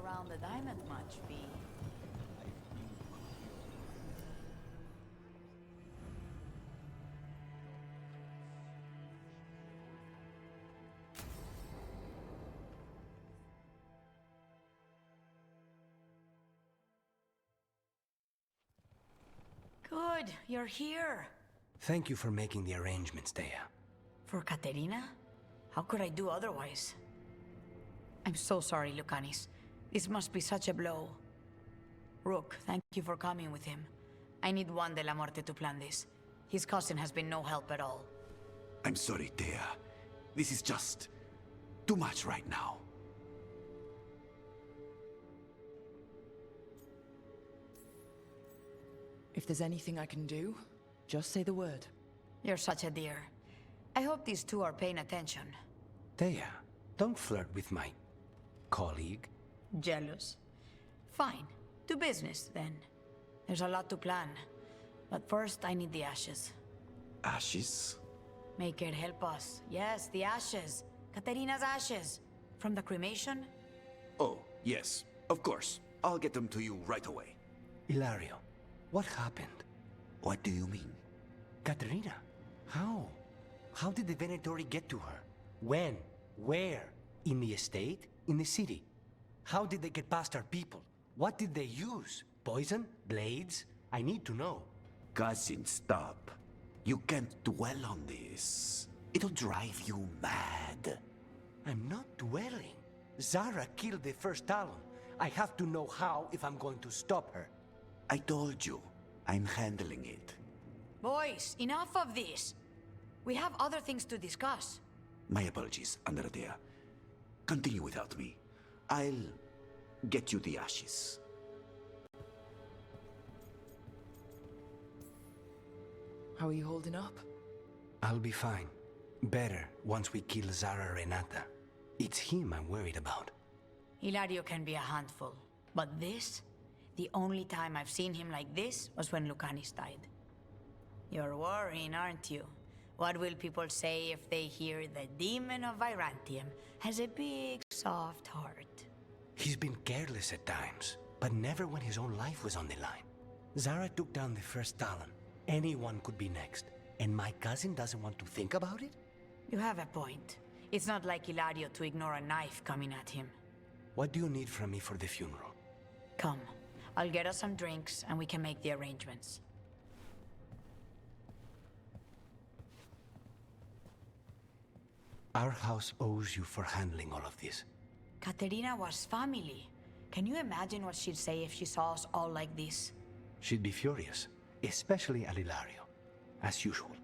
around the diamond much, V. Good, you're here. Thank you for making the arrangements, Dea. For Katerina? How could I do otherwise? I'm so sorry, Lucanis. This must be such a blow. Rook, thank you for coming with him. I need Juan de la Muerte to plan this. His cousin has been no help at all. I'm sorry, Dea. This is just too much right now. If there's anything I can do, just say the word. You're such a dear. I hope these two are paying attention. Dea, don't flirt with my colleague. Jealous? Fine. To business, then. There's a lot to plan. But first, I need the ashes. Ashes? Make it help us. Yes, the ashes. Katerina's ashes. From the cremation? Oh, yes, of course. I'll get them to you right away. Hilario, what happened? What do you mean? Katerina, how? How did the Venatori get to her? When? Where? In the estate? In the city? How did they get past our people? What did they use? Poison? Blades? I need to know. Cousin, stop. You can't dwell on this. It'll drive you mad. I'm not dwelling. Zara killed the first Talon. I have to know how if I'm going to stop her. I told you, I'm handling it. Boys, enough of this. We have other things to discuss. My apologies, Andradea. Continue without me. I'll get you the ashes. How are you holding up? I'll be fine. Better once we kill Zara Renata. It's him I'm worried about. Hilario can be a handful. But this? The only time I've seen him like this was when Lucanis died. You're worrying, aren't you? What will people say if they hear the demon of Virantium has a big, soft heart? He's been careless at times, but never when his own life was on the line. Zara took down the first Talon. Anyone could be next. And my cousin doesn't want to think about it? You have a point. It's not like Hilario to ignore a knife coming at him. What do you need from me for the funeral? Come. I'll get us some drinks and we can make the arrangements. Our house owes you for handling all of this. Katerina was family. Can you imagine what she'd say if she saw us all like this? She'd be furious, especially at Hilario, as usual.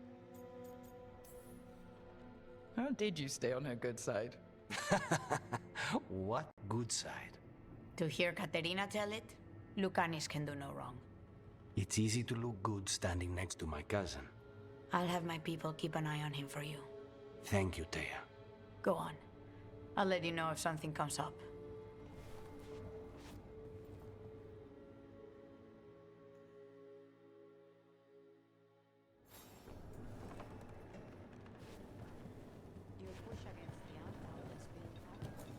How did you stay on her good side? What good side? To hear Katerina tell it, Lucanis can do no wrong. It's easy to look good standing next to my cousin. I'll have my people keep an eye on him for you. Thank you, Thea. Go on. I'll let you know if something comes up. Your push against the outlaw has been popular.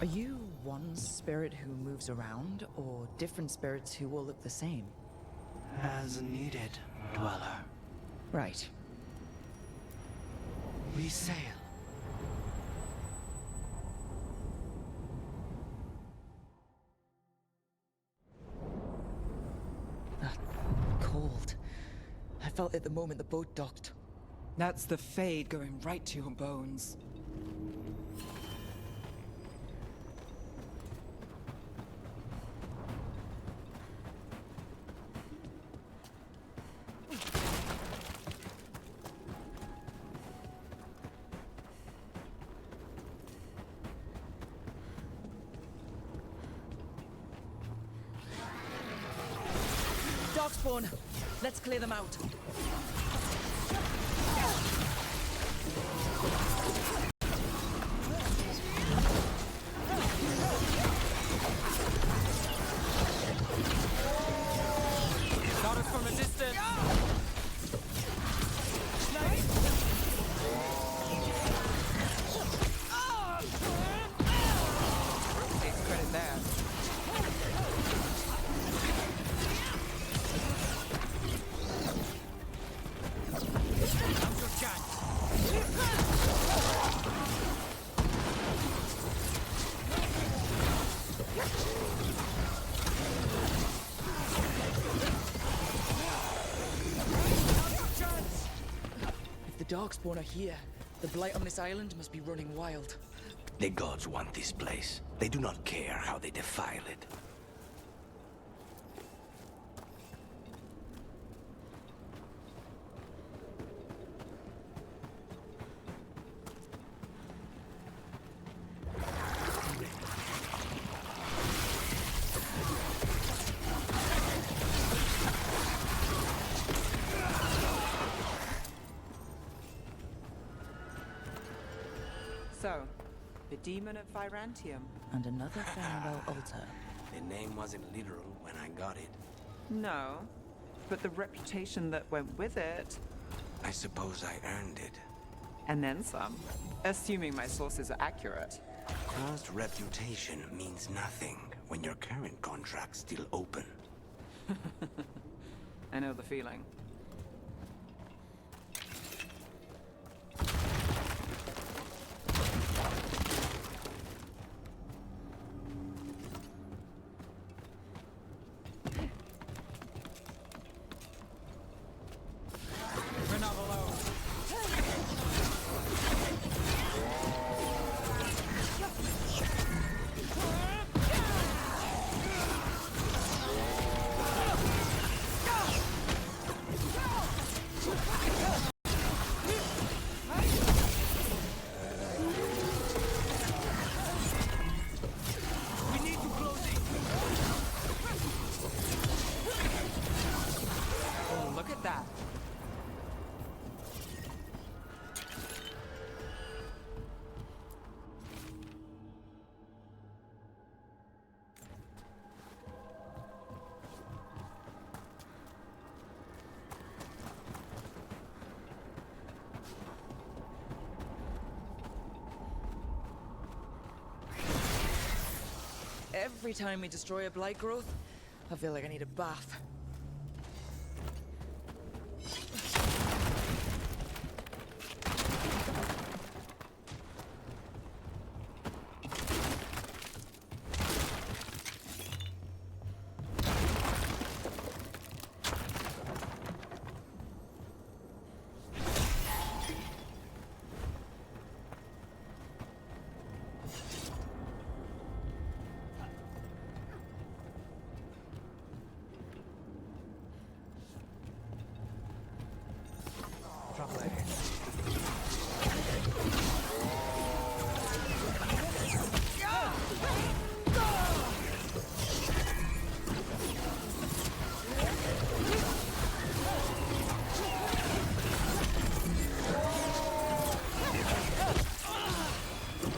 Are you one spirit who moves around, or different spirits who all look the same? As needed, Dweller. Right. We sail. That cold. I felt it the moment the boat docked. That's the Fade going right to your bones. Darkspawn! Let's clear them out. Got us from a distance! Takes credit there. Now's your chance. If the Darkspawn are here, the blight on this island must be running wild. The gods want this place. They do not care how they defile it. So, the demon of Virantium. And another farewell altar. The name wasn't literal when I got it. No, but the reputation that went with it, I suppose I earned it. and then some. Assuming my sources are accurate. Cursed reputation means nothing when your current contract's still open. I know the feeling. We're not alone. We need to close it. Oh, look at that. Every time we destroy a blight growth, I feel like I need a bath. Trouble ahead.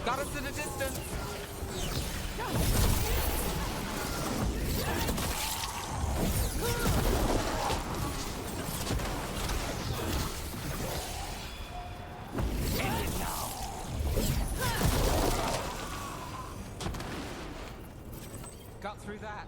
Got us in a distance. got through that.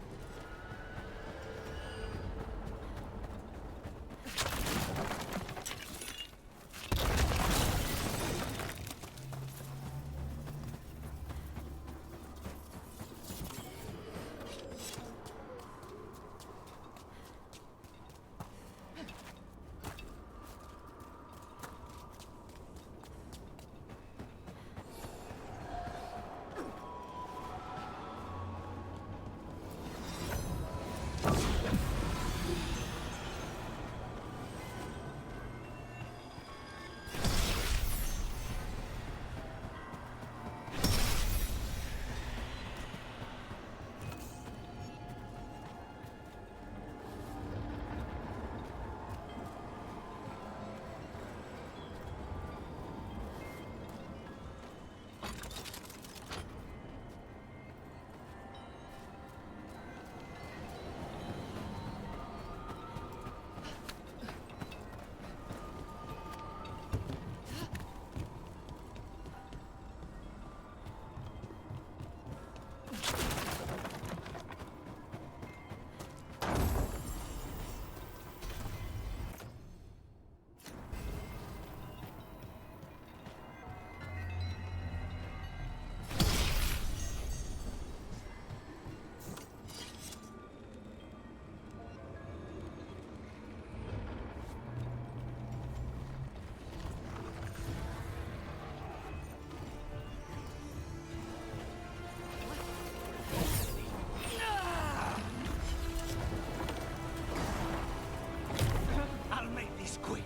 I'll make this quick.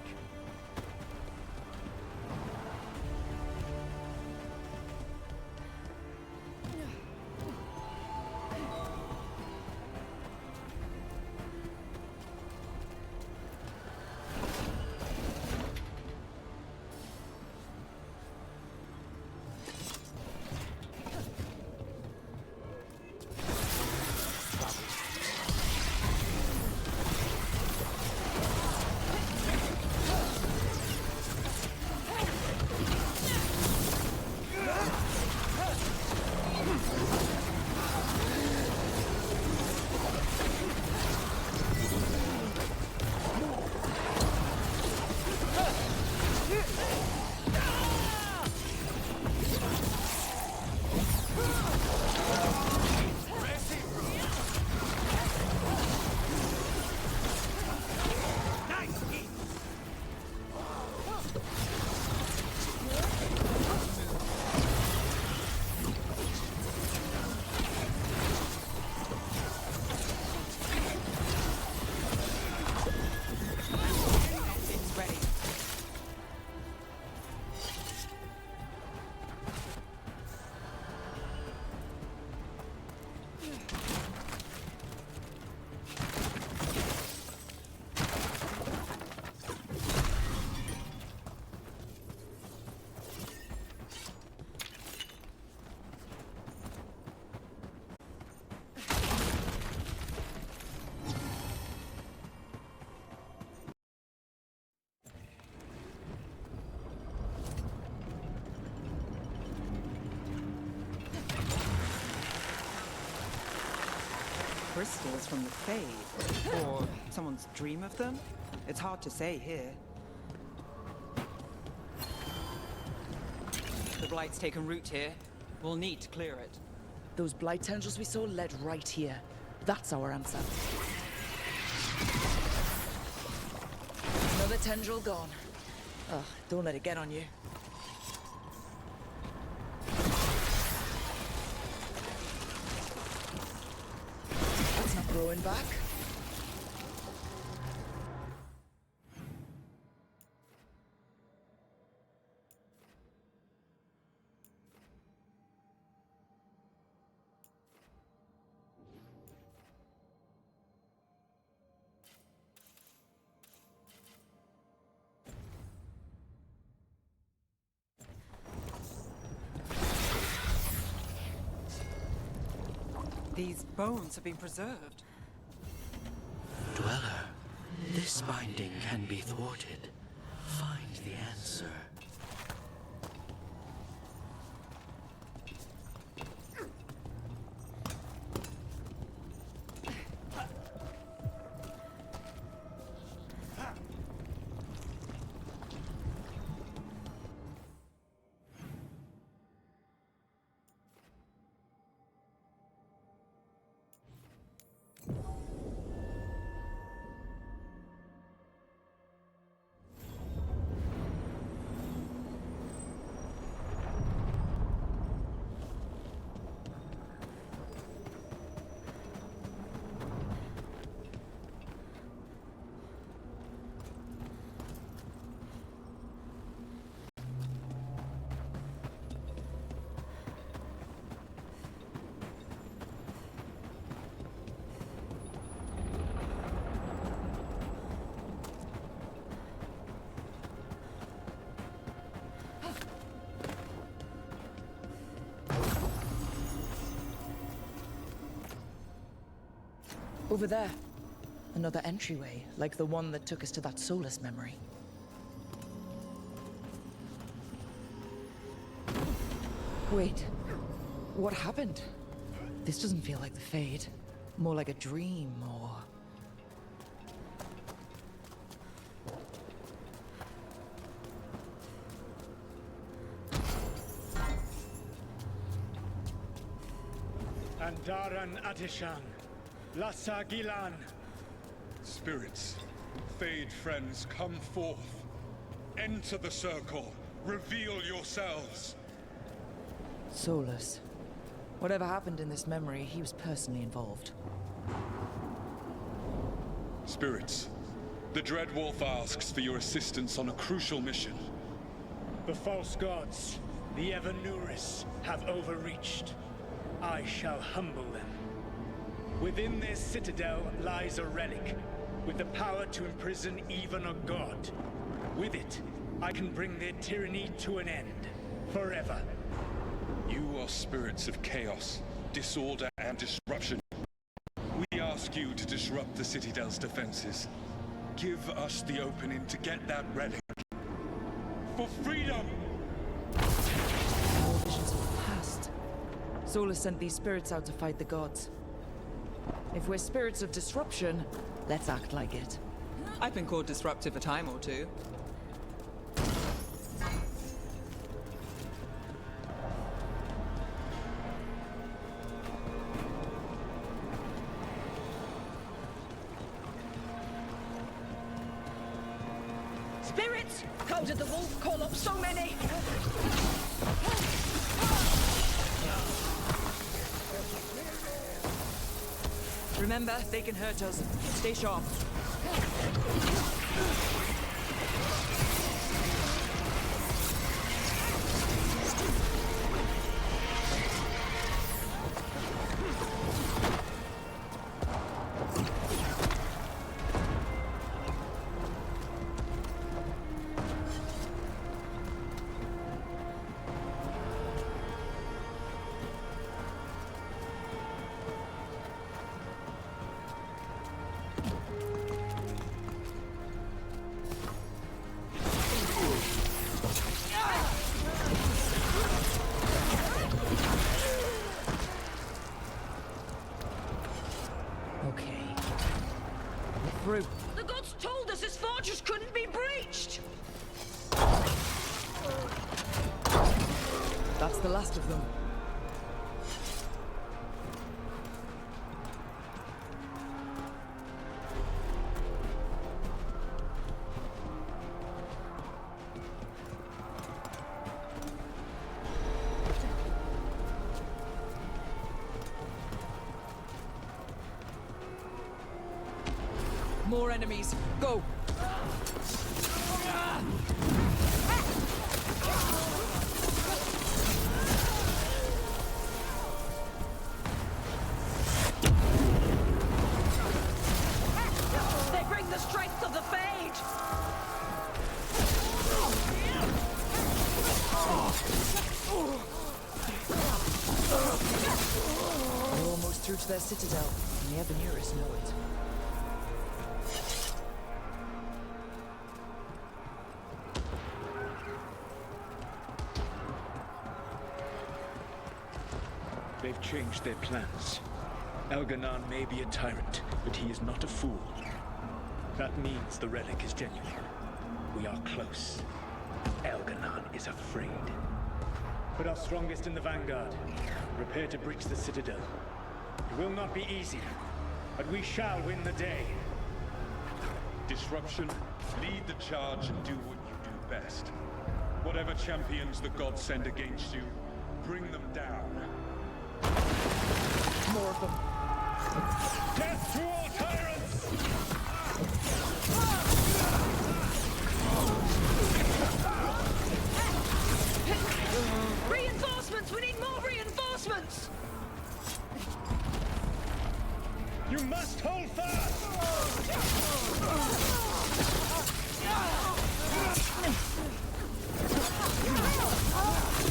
It's ready. Crystals from the Fade. Or someone's dream of them? It's hard to say here. The Blight's taken root here. We'll need to clear it. Those blight tendrils we saw led right here. That's our answer. Another tendril gone. Ugh, don't let it get on you. That's not growing back. These bones have been preserved. Dweller, this binding can be thwarted. Find the answer. Over there. Another entryway, like the one that took us to that Solus memory. Wait. What happened? This doesn't feel like the Fade. More like a dream, or... Andaran Atishan, Lassa Gilan. Spirits, Fade friends, come forth. Enter the circle. Reveal yourselves. Solus. Whatever happened in this memory, he was personally involved. Spirits, the Dread Wolf asks for your assistance on a crucial mission. The false gods, the Evanuris, have overreached. I shall humble them. Within this citadel lies a relic, with the power to imprison even a god. With it, I can bring their tyranny to an end, forever. You are spirits of chaos, disorder, and disruption. We ask you to disrupt the Citadel's defenses. Give us the opening to get that relic. For freedom! More visions of the past. Solus sent these spirits out to fight the gods. If we're spirits of disruption, let's act like it. I've been called disruptive a time or two. Spirits! How did the wolf call up so many? Remember, they can hurt us. Stay sharp. Okay. Through. The gods told us this fortress couldn't be breached! That's the last of them. More enemies. Go! They bring the strength of the Fade! We're almost through to their citadel, and the Evanuris know it. They've changed their plans. Elganon may be a tyrant, but he is not a fool. That means the relic is genuine. We are close. Elganon is afraid. Put our strongest in the vanguard. Prepare to breach the citadel. It will not be easy, but we shall win the day. Disruption, lead the charge and do what you do best. Whatever champions the gods send against you, bring them down. More of them. Death to all tyrants! Reinforcements! We need more reinforcements! You must hold fast!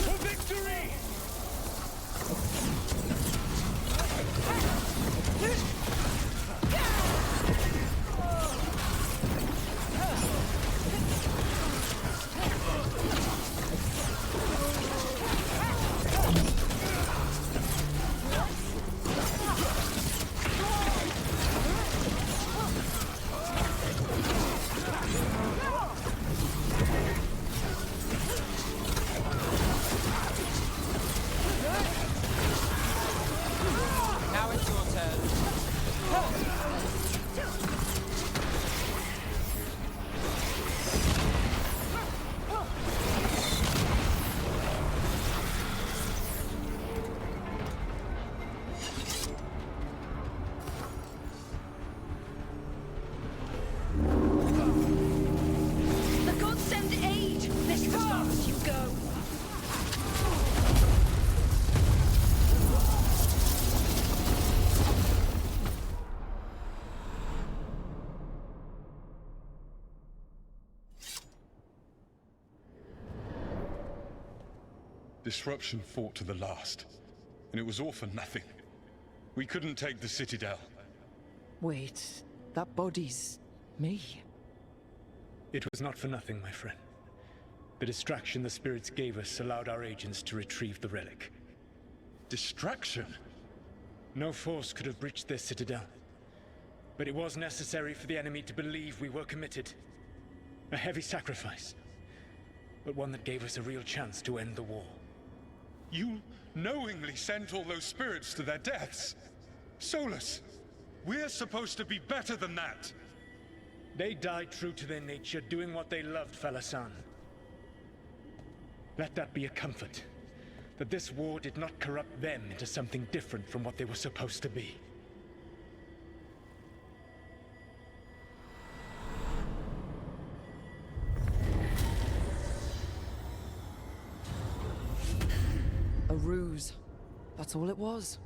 For victory! Yeah! Disruption fought to the last, and it was all for nothing. We couldn't take the Citadel. Wait, that body's me. It was not for nothing, my friend. The distraction the spirits gave us allowed our agents to retrieve the relic. Distraction? No force could have breached this Citadel. But it was necessary for the enemy to believe we were committed. A heavy sacrifice, but one that gave us a real chance to end the war. You knowingly sent all those spirits to their deaths? Solus, we're supposed to be better than that! They died true to their nature, doing what they loved, Falasan. Let that be a comfort, that this war did not corrupt them into something different from what they were supposed to be. A ruse. That's all it was.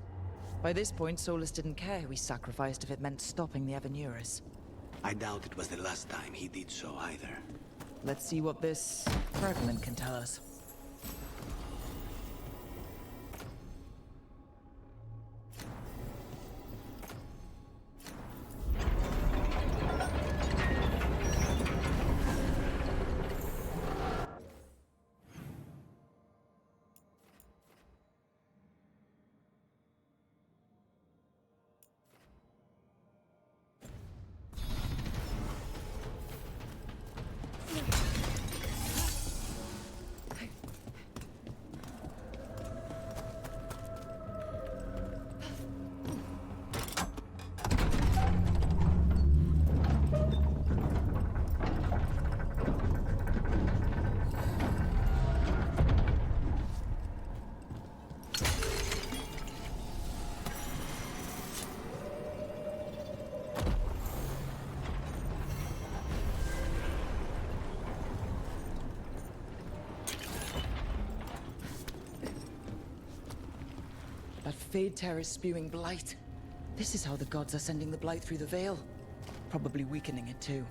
By this point, Solus didn't care who he sacrificed if it meant stopping the Avenuris. I doubt it was the last time he did so either. Let's see what this fragment can tell us. That Fade Tear is spewing blight. This is how the gods are sending the blight through the Veil. Probably weakening it too.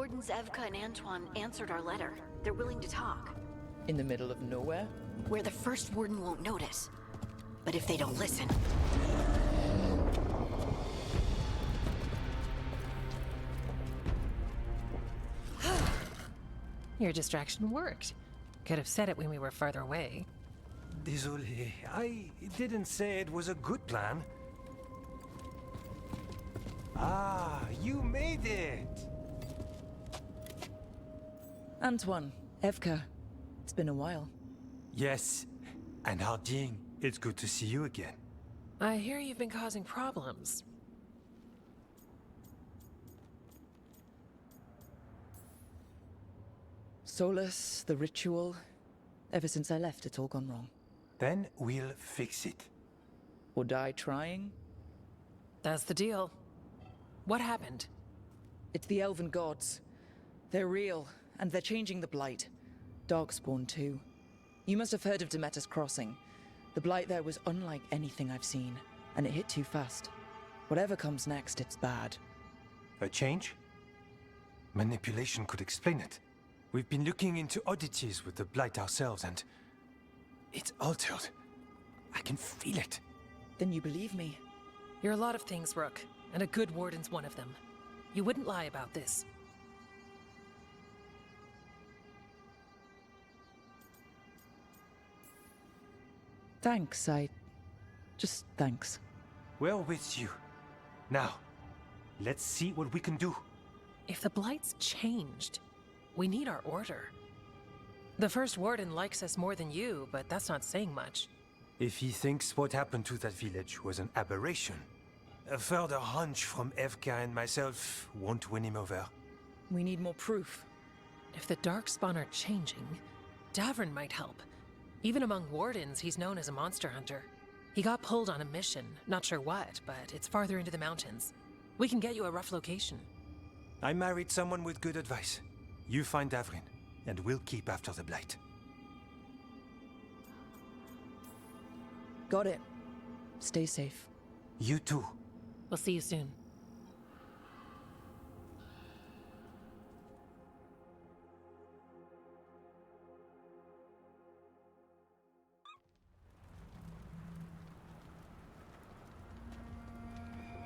Wardens Evka and Antoine answered our letter. They're willing to talk. In the middle of nowhere? Where the first warden won't notice. But if they don't listen... Your distraction worked. Could have said it when we were farther away. Désolé, I didn't say it was a good plan. Ah, you made it! Antoine, Evka, it's been a while. Yes, and Harding, it's good to see you again. I hear you've been causing problems. Solus, the ritual. Ever since I left, it's all gone wrong. Then we'll fix it. Or die trying? That's the deal. What happened? It's the elven gods. They're real, and they're changing the Blight. Darkspawn, too. You must have heard of Demeter's Crossing. The Blight there was unlike anything I've seen, and it hit too fast. Whatever comes next, it's bad. A change? Manipulation could explain it. We've been looking into oddities with the Blight ourselves, and it's altered. I can feel it. Then you believe me? You're a lot of things, Rook, and a good warden's one of them. You wouldn't lie about this. Thanks, just thanks. Well with you. Now, let's see what we can do. If the Blight's changed, we need our order. The first warden likes us more than you, but that's not saying much. If he thinks what happened to that village was an aberration, a further hunch from Evka and myself won't win him over. We need more proof. If the Darkspawn are changing, Davrin might help. Even among wardens, he's known as a monster hunter. He got pulled on a mission, not sure what, but it's farther into the mountains. We can get you a rough location. I married someone with good advice. You find Davrin, and we'll keep after the Blight. Got it. Stay safe. You too. We'll see you soon.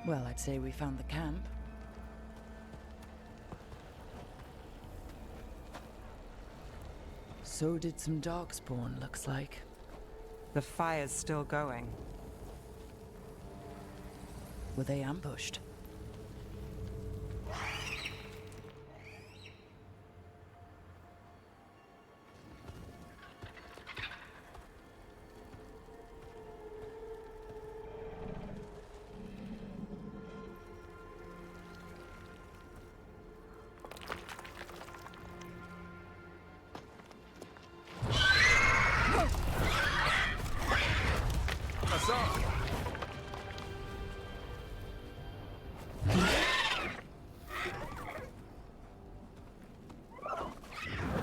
Well, I'd say we found the camp. So did some Darkspawn, looks like. The fire's still going. Were they ambushed?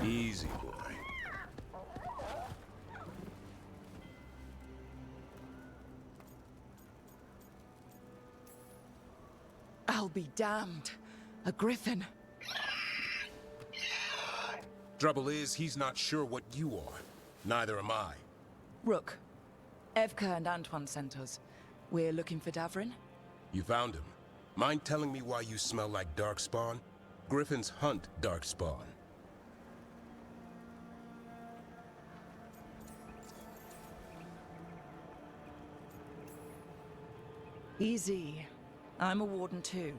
Easy, boy. I'll be damned. A griffin. Trouble is, he's not sure what you are. Neither am I. Rook. Evka and Antoine sent us. We're looking for Davrin. You found him. Mind telling me why you smell like Darkspawn? Griffins hunt Darkspawn. Easy. I'm a warden too.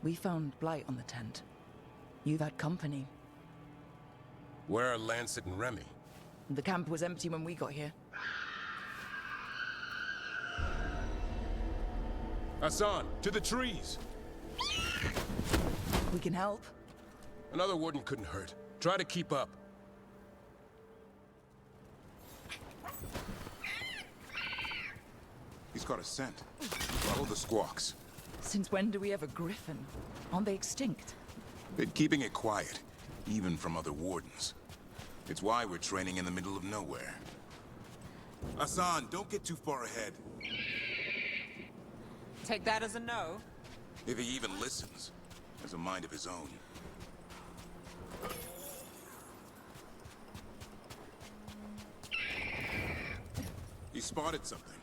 We found Blight on the tent. You've had company. Where are Lancet and Remy? The camp was empty when we got here. Hassan, to the trees! We can help. Another warden couldn't hurt. Try to keep up. He's got a scent. Follow the squawks. Since when do we have a griffin? Aren't they extinct? Been keeping it quiet, even from other wardens. It's why we're training in the middle of nowhere. Hassan, don't get too far ahead. Take that as a no. If he even listens. Has a mind of his own. spotted something.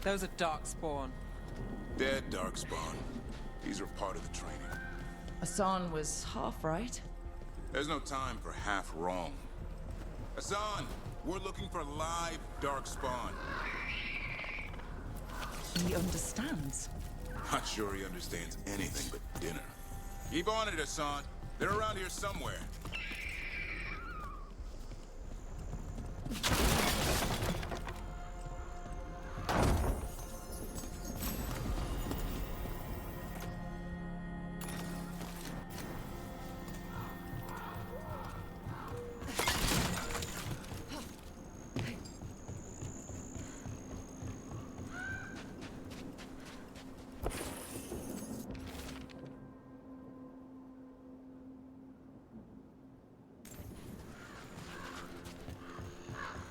Those are Darkspawn. Dead Darkspawn. These are part of the training. Hassan was half right. There's no time for half wrong. Hassan, we're looking for live Darkspawn. He understands. Not sure he understands anything but dinner. Keep on it, Hassan. They're around here somewhere.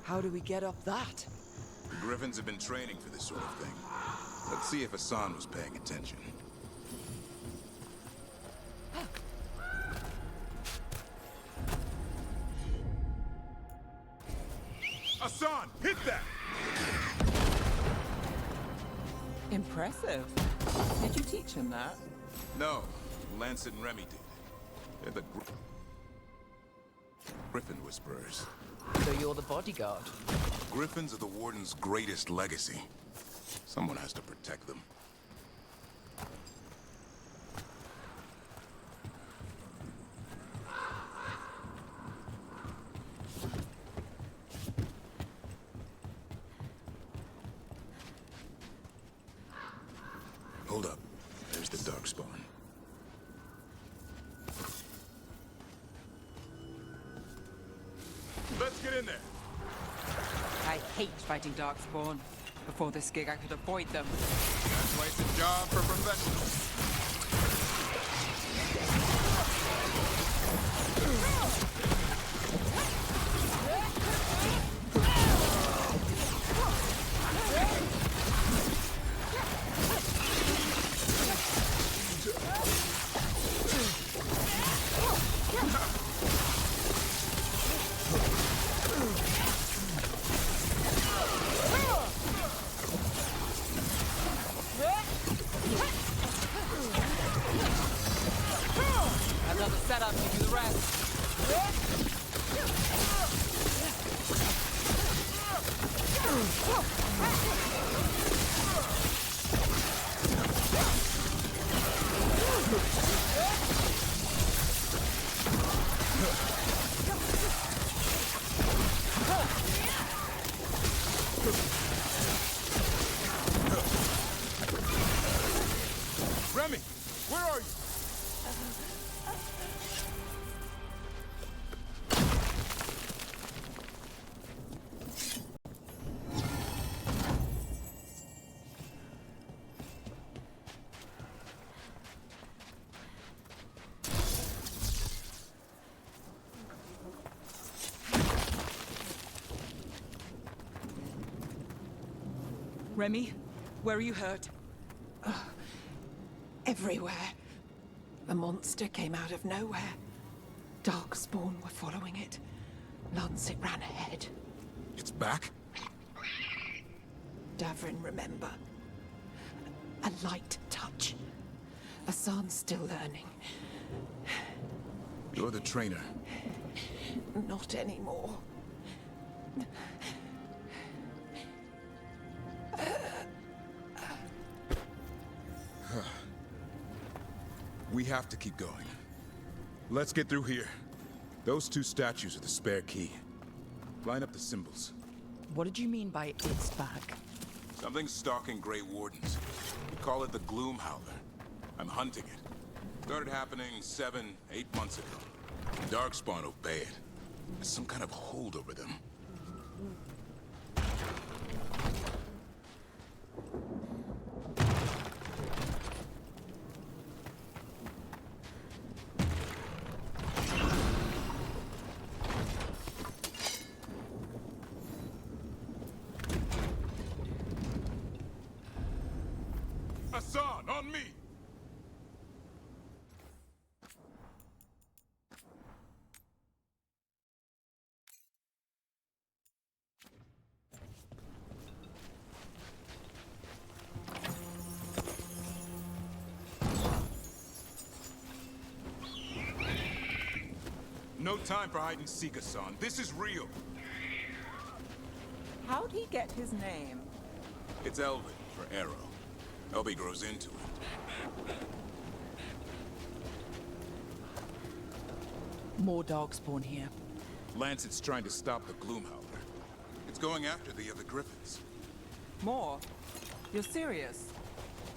How do we get up that? The Griffins have been training for this sort of thing. Let's see if Hassan was paying attention. Hassan, hit that! Impressive. Did you teach him that? No, Lance and Remy did. They're the Griffin Whisperers. So you're the bodyguard. Griffins are the Warden's greatest legacy. Someone has to protect them. Hold up. There's the Darkspawn. Let's get in there. I hate fighting Darkspawn. Before this gig, I could avoid them. That's why it's a job for professionals. Another setup to do the rest. Remy, where are you? Remy, where are you hurt? Everywhere. The monster came out of nowhere. Darkspawn were following it. Lancet ran ahead. It's back? Davrin, remember. A light touch. Hassan's still learning. You're the trainer. Not anymore. We have to keep going. Let's get through here. Those two statues are the spare key. Line up the symbols. What did you mean by it's back? Something's stalking Grey Wardens. We call it the Gloom Howler. I'm hunting it. Started happening 7, 8 months ago. Darkspawn obey it. There's some kind of hold over them. Hassan, on me! time for hide and seek, Hassan. This is real. How'd he get his name? It's Elvin for arrow. Elby grows into it. More Darkspawn here. Lancet's trying to stop the Gloomhowler. It's going after the other Griffins. More? You're serious?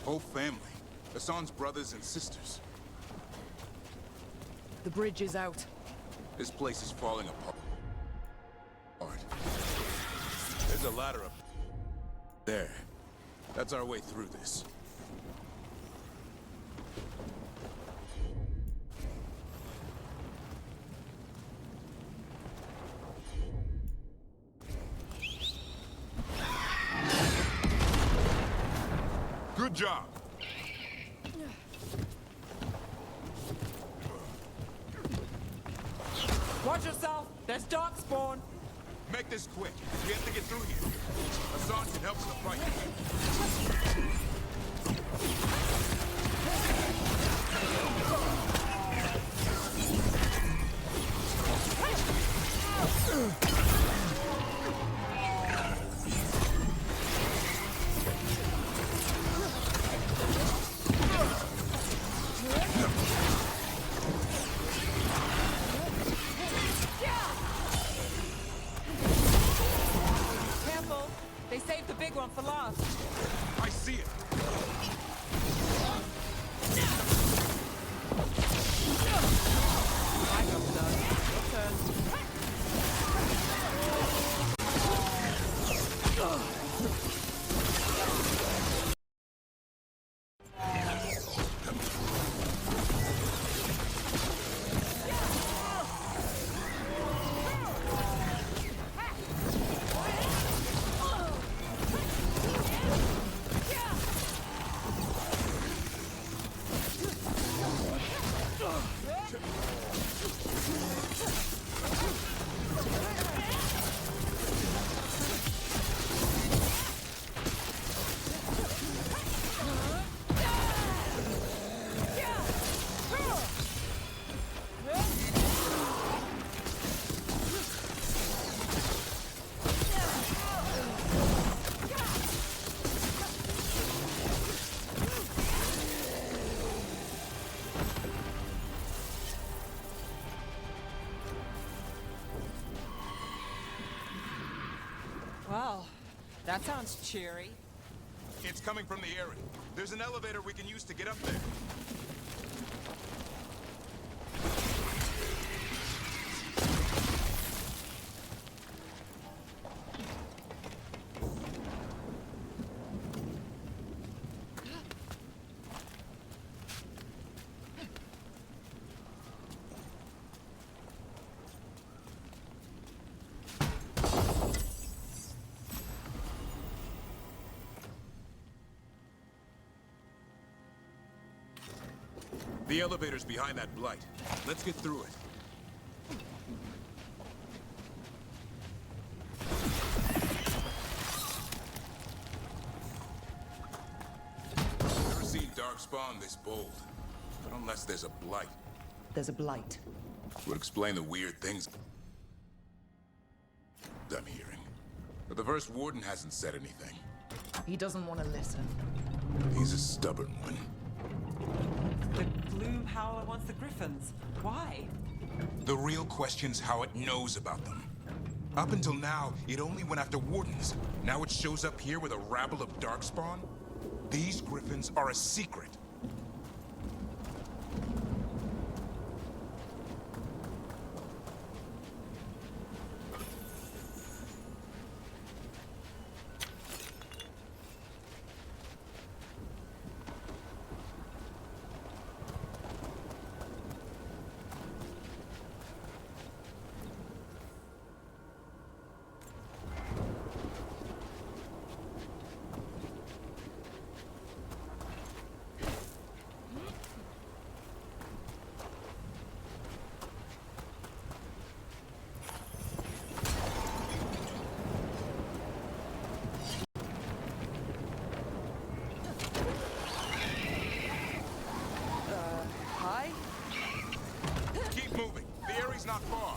Whole family. Hassan's brothers and sisters. The bridge is out. This place is falling apart. There's a ladder up there. That's our way through this. Good job. Watch yourself! There's Darkspawn! Make this quick. We have to get through here. Hassan can help in the fight. Careful! They saved the big one for last. I see it. I got done. Your turn. Well, that sounds cheery. It's coming from the area. There's an elevator we can use to get up there. The elevator's behind that blight. Let's get through it. Never seen Darkspawn this bold. But unless there's a blight. There's a blight. Would explain the weird things I'm hearing. But the first warden hasn't said anything. He doesn't want to listen. He's a stubborn one. The Gloomhowler wants the Griffins. Why? The real question's how it knows about them. Up until now, it only went after wardens. Now it shows up here with a rabble of Darkspawn? These Griffins are a secret. not far.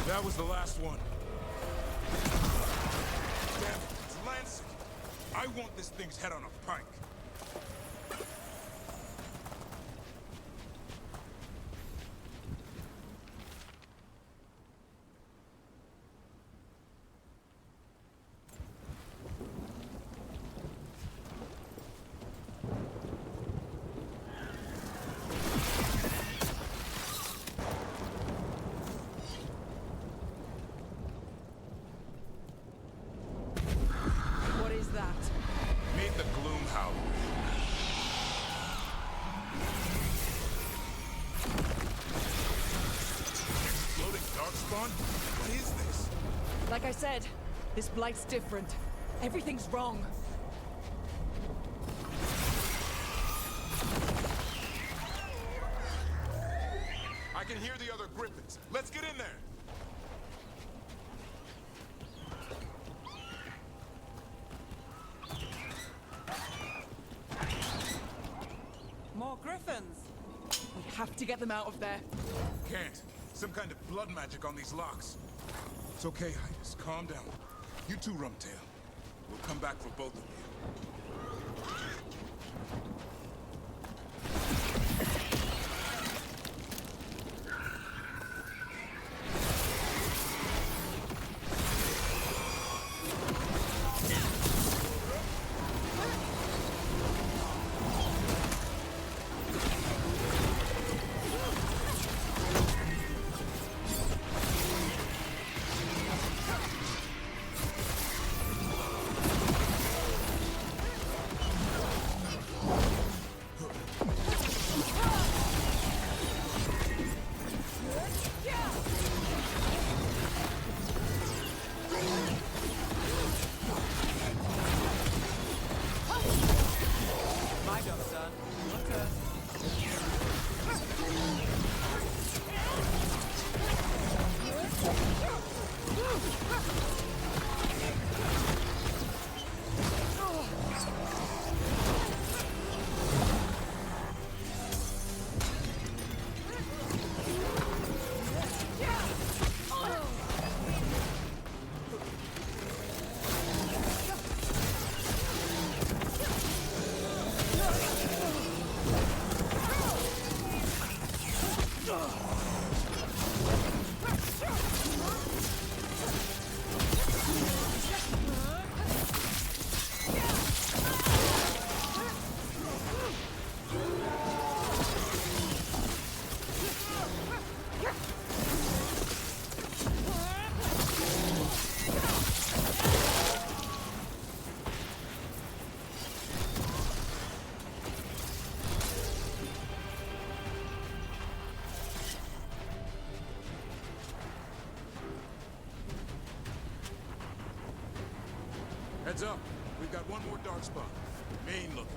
That was the last one. Damn it, it's Lancet. I want this thing's head on a pike. What is that? Meet the Gloom Howler. Exploding darkspawn? What is this? Like I said, this blight's different. Everything's wrong. I can hear the other griffins. Let's get in there. More griffins! We have to get them out of there. Can't. Some kind of blood magic on these locks. It's okay, Hydas. Calm down. You too, Rumtail. We'll come back for both of you. My job's done. Your turn. Heads up. We've got one more dark spot. Main looking.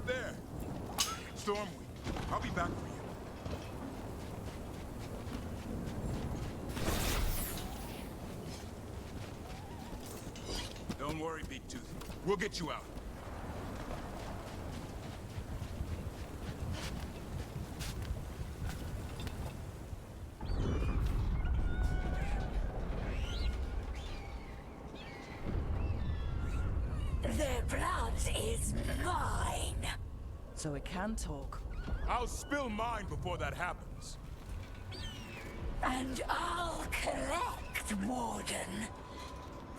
There. Storm Week. I'll be back for you. Don't worry, Big Tooth. We'll get you out. Their blood is mine. So it can talk. I'll spill mine before that happens. And I'll collect, Warden.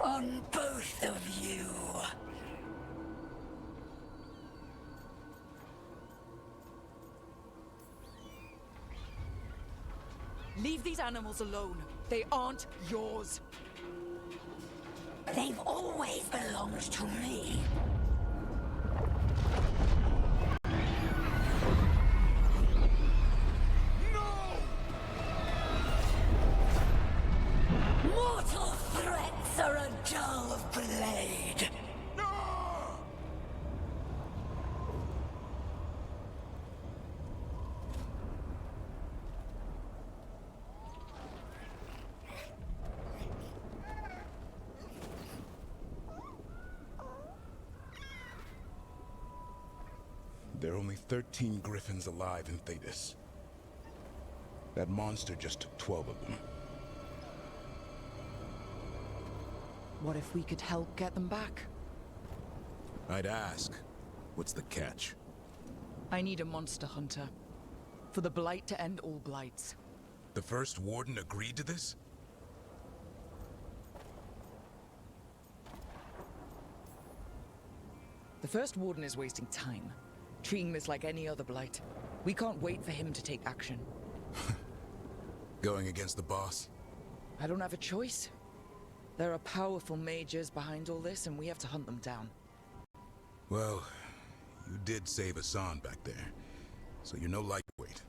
On both of you. Leave these animals alone. They aren't yours. They've always belonged to me. Mortal threats are a dull blade. There are only 13 Griffins alive in Thetis. That monster just took 12 of them. What if we could help get them back? I'd ask. What's the catch? I need a monster hunter. For the Blight to end all blights. The first Warden agreed to this? The first Warden is wasting time, treating this like any other Blight. We can't wait for him to take action. Going against the boss? I don't have a choice. There are powerful mages behind all this, and we have to hunt them down. Well, you did save Hassan back there, so you're no lightweight.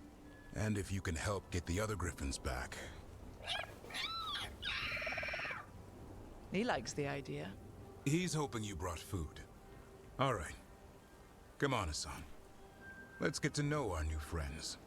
And if you can help get the other Griffins back... He likes the idea. He's hoping you brought food. All right. Come on, Hassan. Let's get to know our new friends.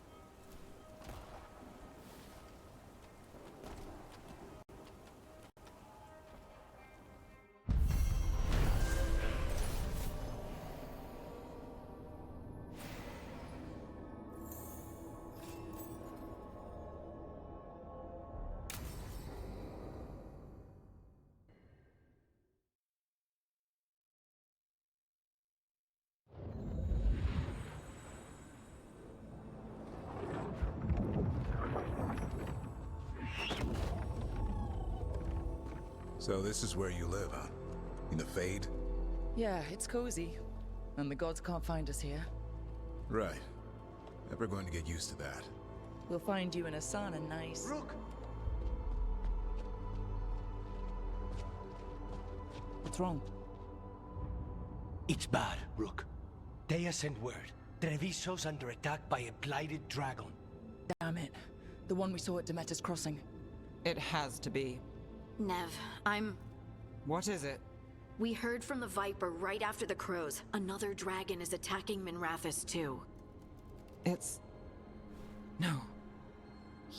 So this is where you live, huh? In the Fade? Yeah, it's cozy. And the gods can't find us here. Right. Never going to get used to that. We'll find you in a sauna nice. Rook! What's wrong? It's bad, Rook. Dea sent word. Treviso's under attack by a blighted dragon. Damn it. The one we saw at Demeter's Crossing. It has to be. Nev, What is it? We heard from the Viper right after the crows. Another dragon is attacking Minrathous too. It's... No.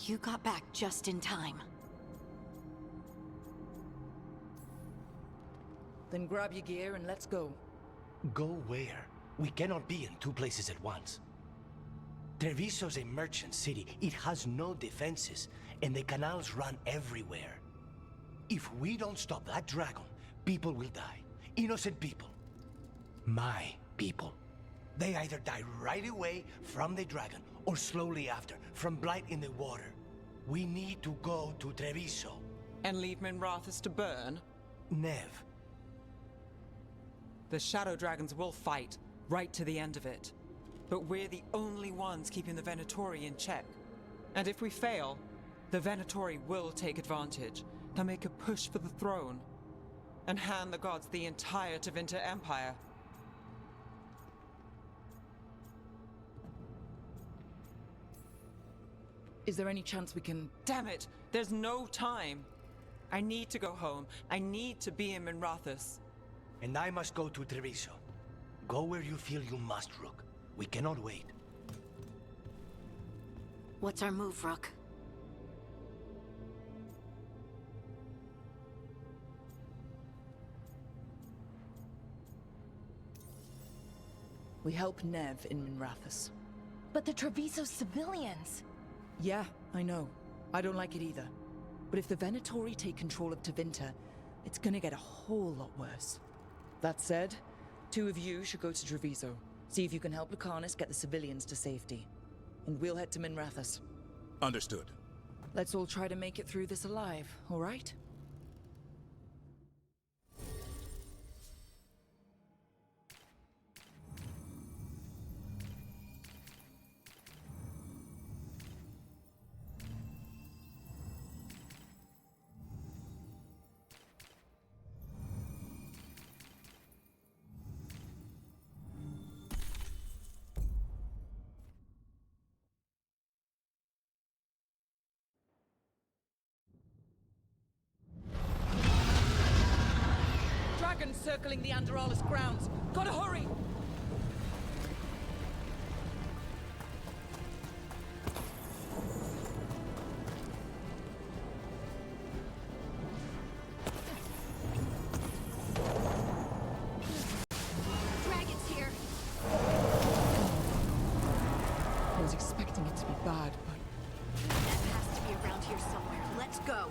You got back just in time. Then grab your gear and let's go. Go where? We cannot be in two places at once. Treviso's a merchant city. It has no defenses, and the canals run everywhere. If we don't stop that dragon, people will die. Innocent people. My people. They either die right away from the dragon, or slowly after, from blight in the water. We need to go to Treviso. And leave Minrathous to burn? Nev. The Shadow Dragons will fight, right to the end of it. But we're the only ones keeping the Venatori in check. And if we fail, the Venatori will take advantage. They'll make a push for the throne. And hand the gods the entire Tevinter Empire. Is there any chance we can... Damn it! There's no time! I need to go home. I need to be in Minrathous. And I must go to Treviso. Go where you feel you must, Rook. We cannot wait. What's our move, Rook? We help Nev in Minrathous. But the Treviso civilians... Yeah, I know. I don't like it either. But if the Venatori take control of Tevinter, it's gonna get a whole lot worse. That said, two of you should go to Treviso. See if you can help Lucanus get the civilians to safety. And we'll head to Minrathous. Understood. Let's all try to make it through this alive, all right? Dragons circling the Anderalis grounds. Gotta hurry! Dragons here! I was expecting it to be bad, but... That has to be around here somewhere. Let's go!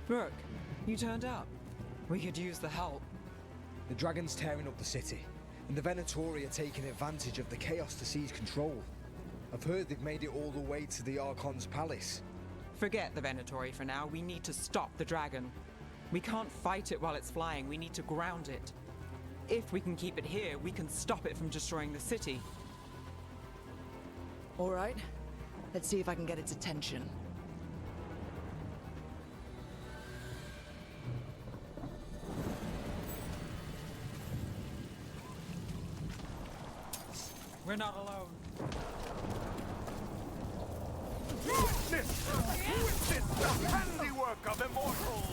Brooke, you turned up. We could use the help. The dragon's tearing up the city, and the Venatori are taking advantage of the chaos to seize control. I've heard they've made it all the way to the Archon's palace. Forget the Venatori for now. We need to stop the dragon. We can't fight it while it's flying. We need to ground it. If we can keep it here, we can stop it from destroying the city. All right. Let's see if I can get its attention. We're not alone. Witness! Witness the handiwork of immortals!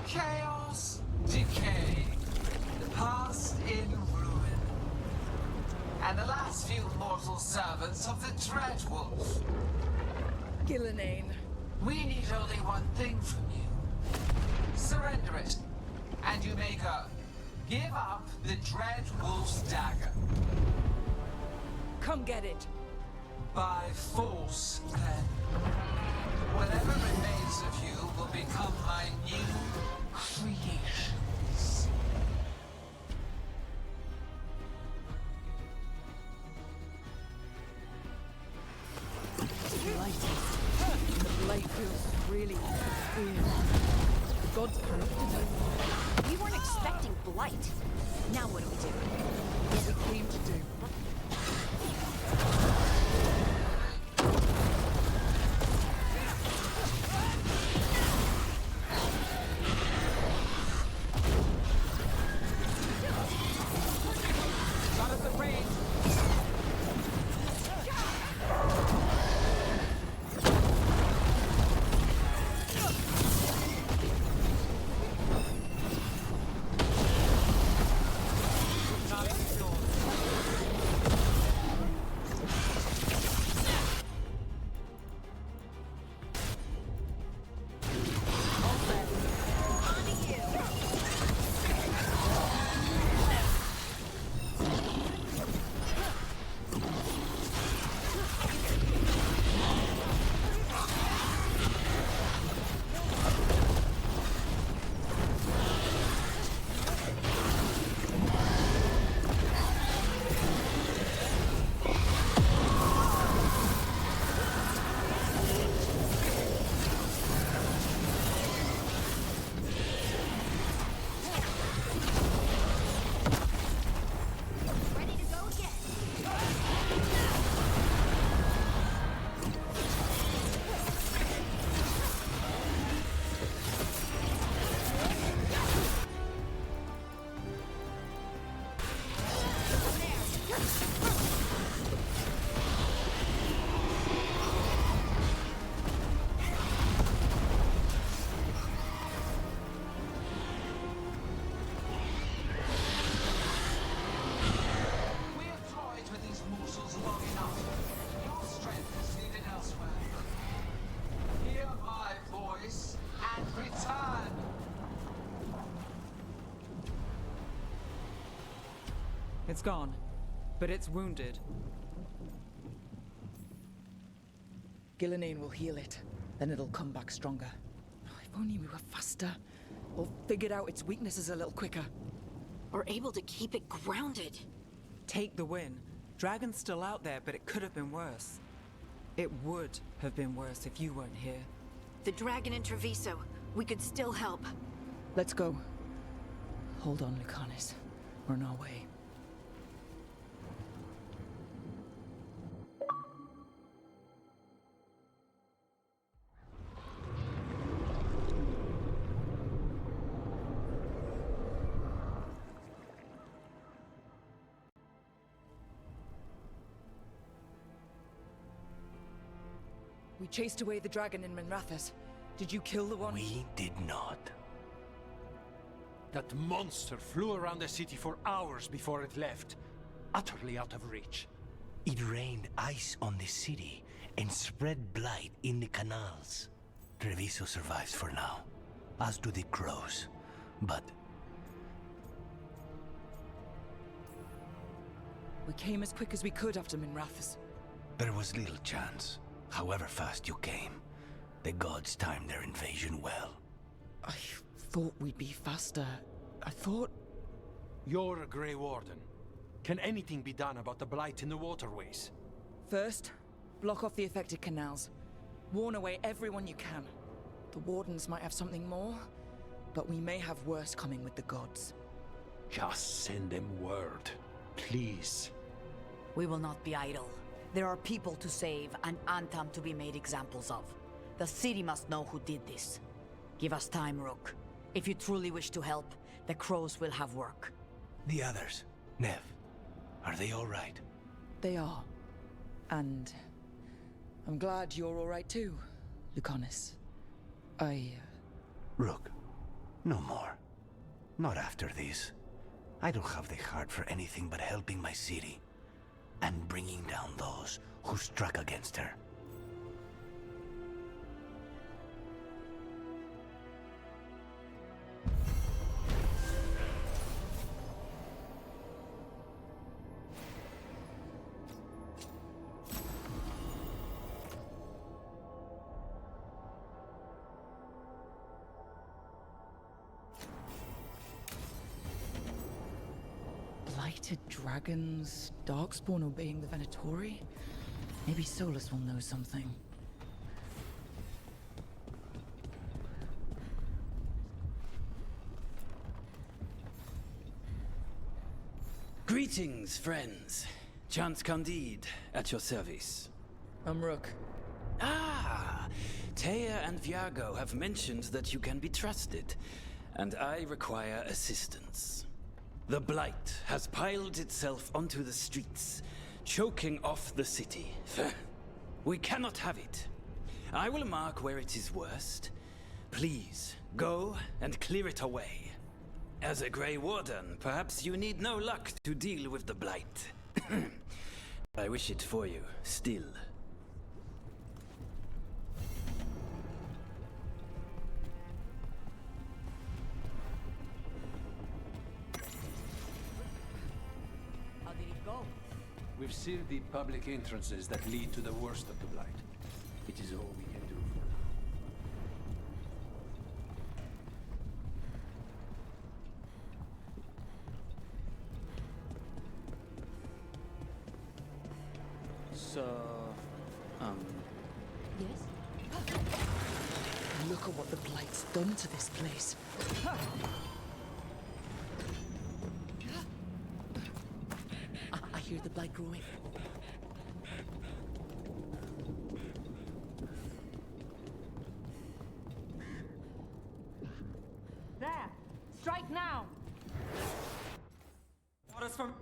Chaos, decay, the past in ruin, and the last few mortal servants of the Dreadwolf. Gillenane. We need only one thing from you. Surrender it, and you may go. Give up the Dreadwolf's dagger. Come get it. By force, then. Whatever remains of you will become my new creations. The blade feels really weird. God's corrupted it. We weren't expecting blight. Now what do we do? What we came to do. It's gone, but it's wounded. Gillenane will heal it. Then it'll come back stronger. Oh, if only we were faster. Or figured out its weaknesses a little quicker. Or able to keep it grounded. Take the win. Dragon's still out there, but it could have been worse. It would have been worse if you weren't here. The dragon in Treviso. We could still help. Let's go. Hold on, Lucanis. We're on our way. We chased away the dragon in Minrathous. Did you kill the one? We did not. That monster flew around the city for hours before it left, utterly out of reach. It rained ice on the city and spread blight in the canals. Treviso survives for now, as do the crows. But We came as quick as we could after Minrathous. there was little chance. However fast you came, the gods timed their invasion well. I thought we'd be faster. I thought... You're a Grey Warden. Can anything be done about the blight in the waterways? First, block off the affected canals. Warn away everyone you can. The Wardens might have something more, but we may have worse coming with the gods. Just send them word, please. We will not be idle. There are people to save and Antam to be made examples of. The city must know who did this. Give us time, Rook. If you truly wish to help, the crows will have work. The others, Nev, are they all right? They are. And I'm glad you're all right too, Lucanus. Rook, no more. Not after this. I don't have the heart for anything but helping my city and bringing down those who struck against her. Blighted dragons, Darkspawn obeying the Venatori? Maybe Solus will know something. Greetings, friends. Chance Candide, at your service. I'm Rook. Ah! Taya and Viago have mentioned that you can be trusted, and I require assistance. The Blight has piled itself onto the streets, choking off the city. We cannot have it. I will mark where it is worst. Please, go and clear it away. As a Grey Warden, perhaps you need no luck to deal with the Blight. I wish it for you, still. How did it go? We've sealed the public entrances that lead to the worst of the Blight. It is all we can do for now. So, Yes? Look at what the Blight's done to this place. I hear the Blight growing. There! Strike now! Orders from...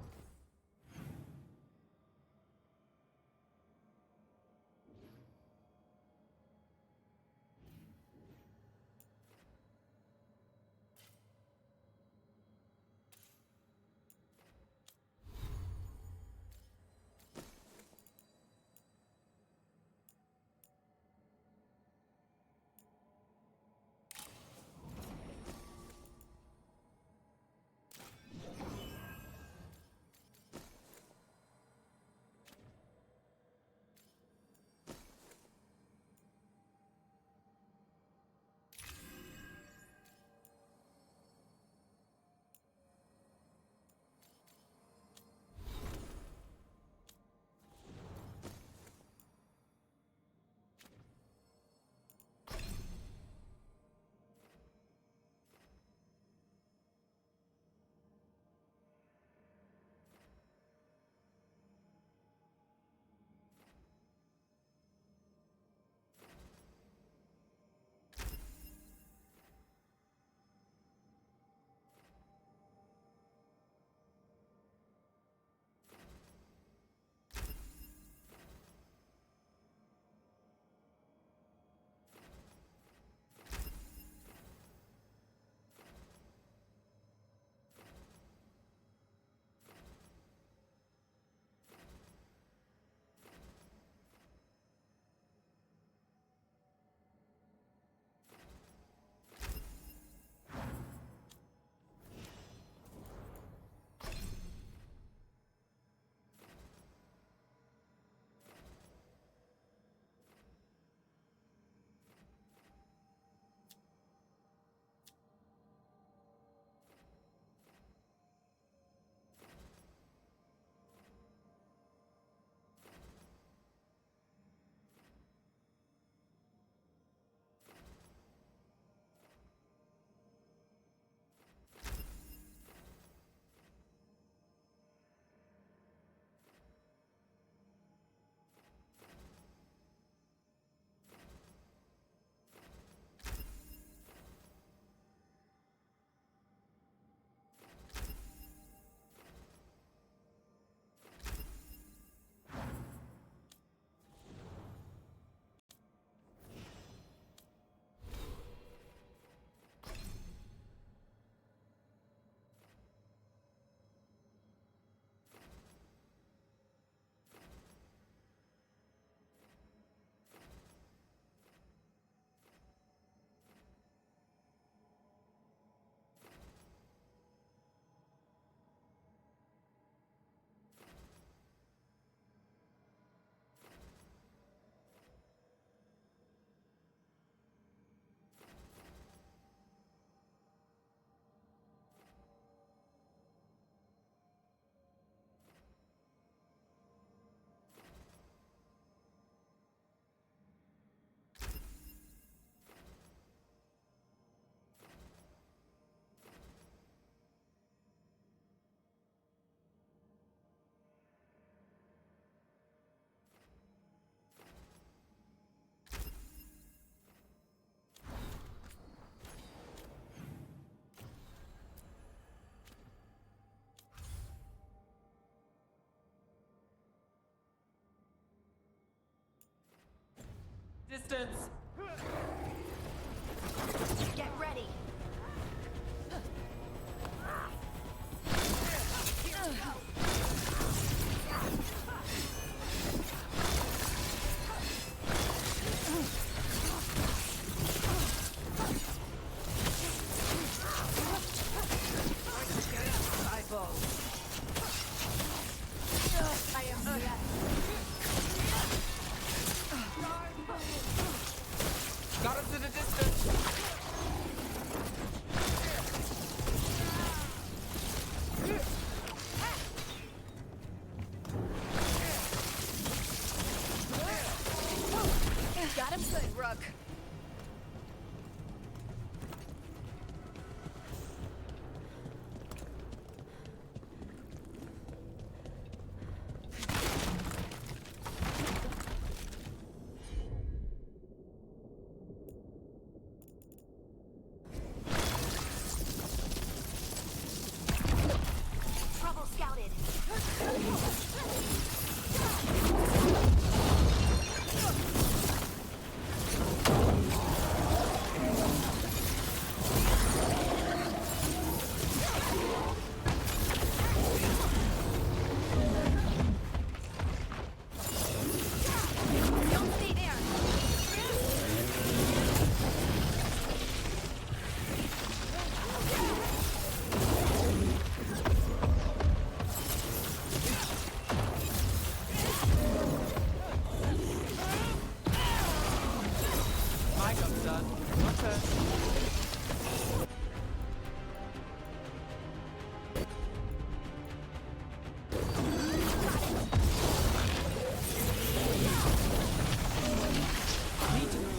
Distance! Get ready. Got us at a distance! Got him good, Rook. Trouble scouted. Don't stay there. My job's done. Your turn. Need to move.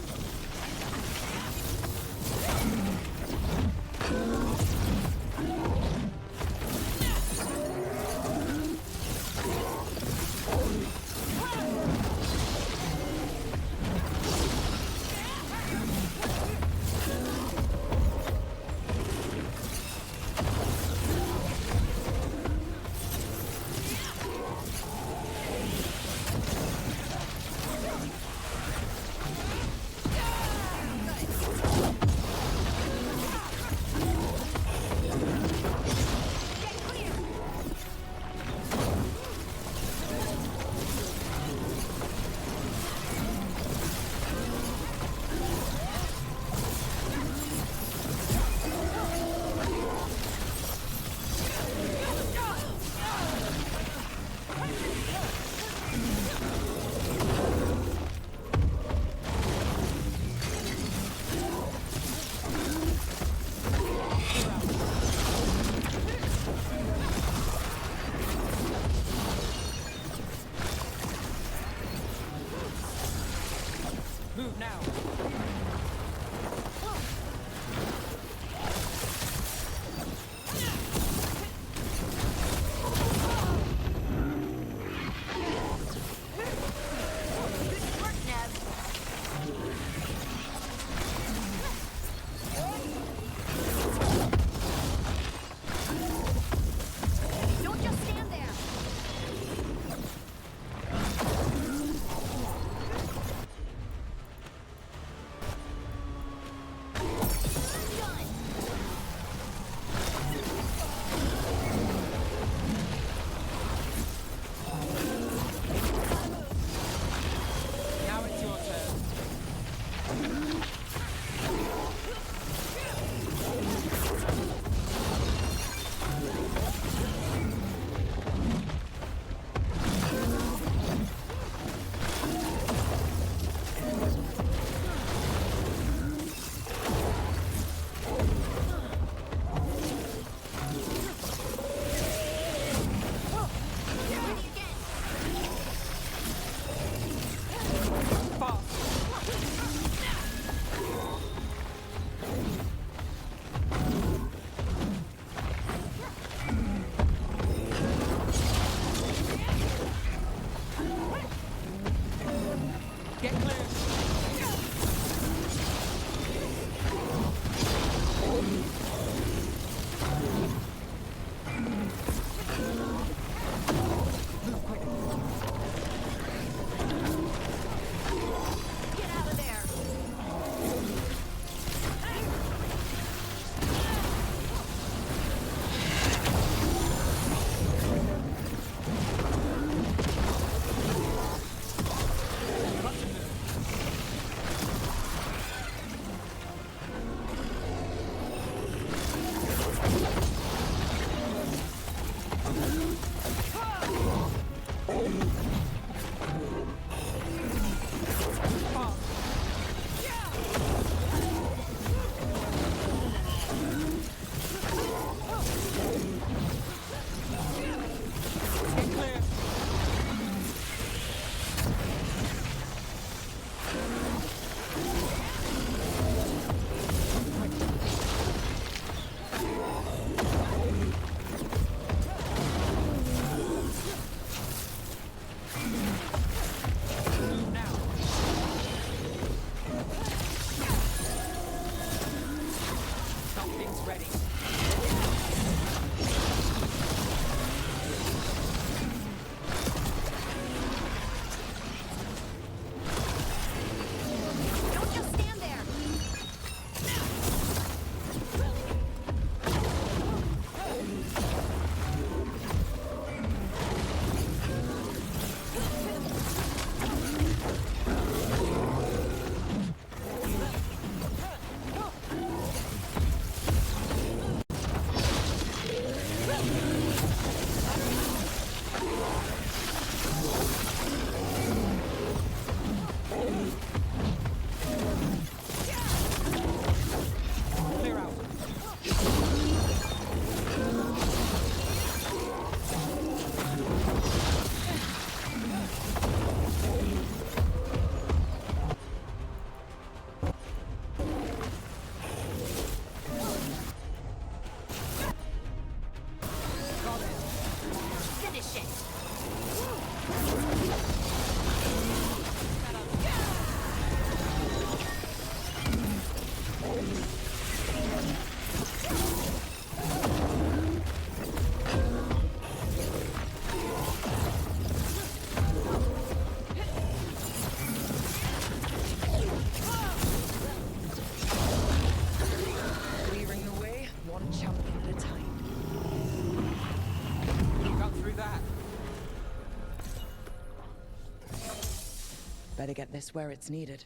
Better get this where it's needed.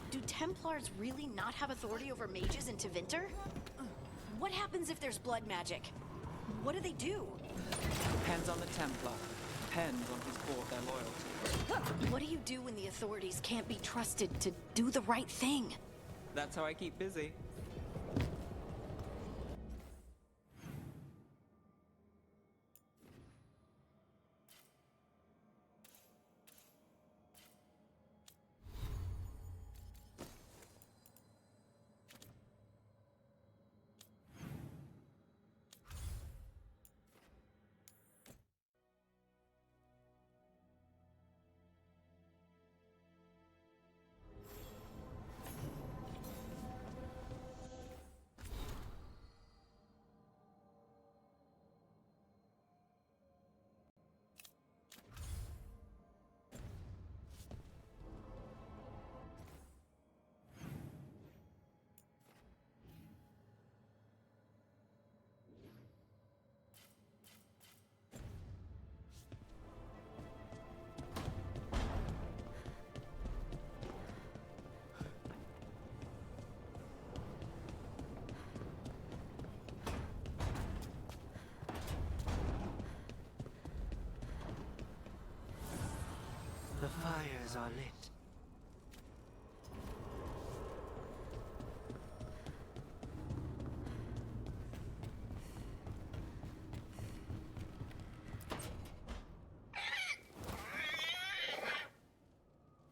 Do Templars really not have authority over mages in Tevinter? What happens if there's blood magic? What do they do? Depends on the Templar. Depends on who's bought their loyalty. What do you do when the authorities can't be trusted to do the right thing? That's how I keep busy. The fires are lit.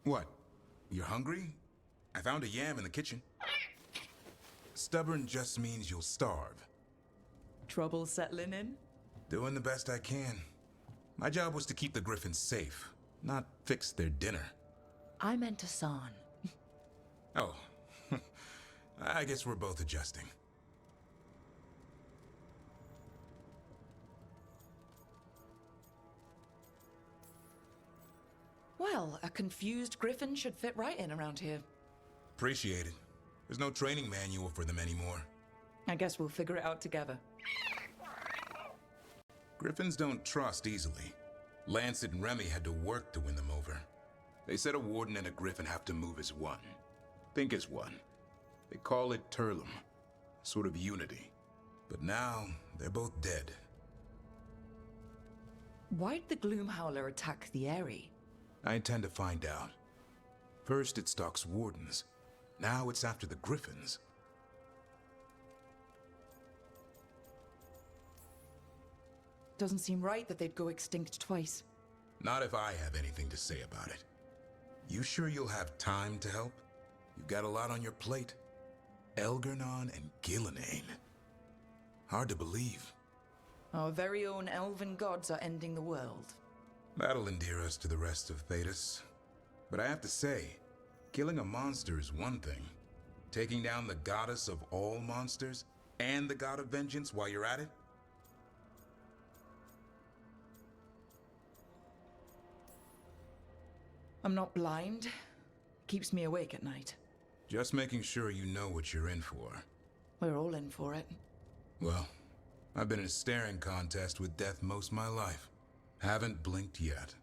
What? You're hungry? I found a yam in the kitchen. Stubborn just means you'll starve. Trouble settling in? Doing the best I can. My job was to keep the Griffins safe, not fix their dinner. I meant Hassan. Oh. I guess we're both adjusting. Well, a confused griffin should fit right in around here. Appreciate it. There's no training manual for them anymore. I guess we'll figure it out together. Griffins don't trust easily. Lancet and Remy had to work to win them over. They said a warden and a griffin have to move as one. Think as one. They call it Turlum. Sort of unity. But now, they're both dead. Why'd the Gloomhowler attack the Eyrie? I intend to find out. First it stalks wardens. Now it's after the Griffins. Doesn't seem right that they'd go extinct twice. Not if I have anything to say about it. You sure you'll have time to help? You've got a lot on your plate. Elgernon and Gillenane. Hard to believe. Our very own elven gods are ending the world. That'll endear us to the rest of Thedas. But I have to say, killing a monster is one thing. Taking down the goddess of all monsters and the god of vengeance while you're at it? I'm not blind. Keeps me awake at night. Just making sure you know what you're in for. We're all in for it. Well, I've been in a staring contest with death most of my life. Haven't blinked yet.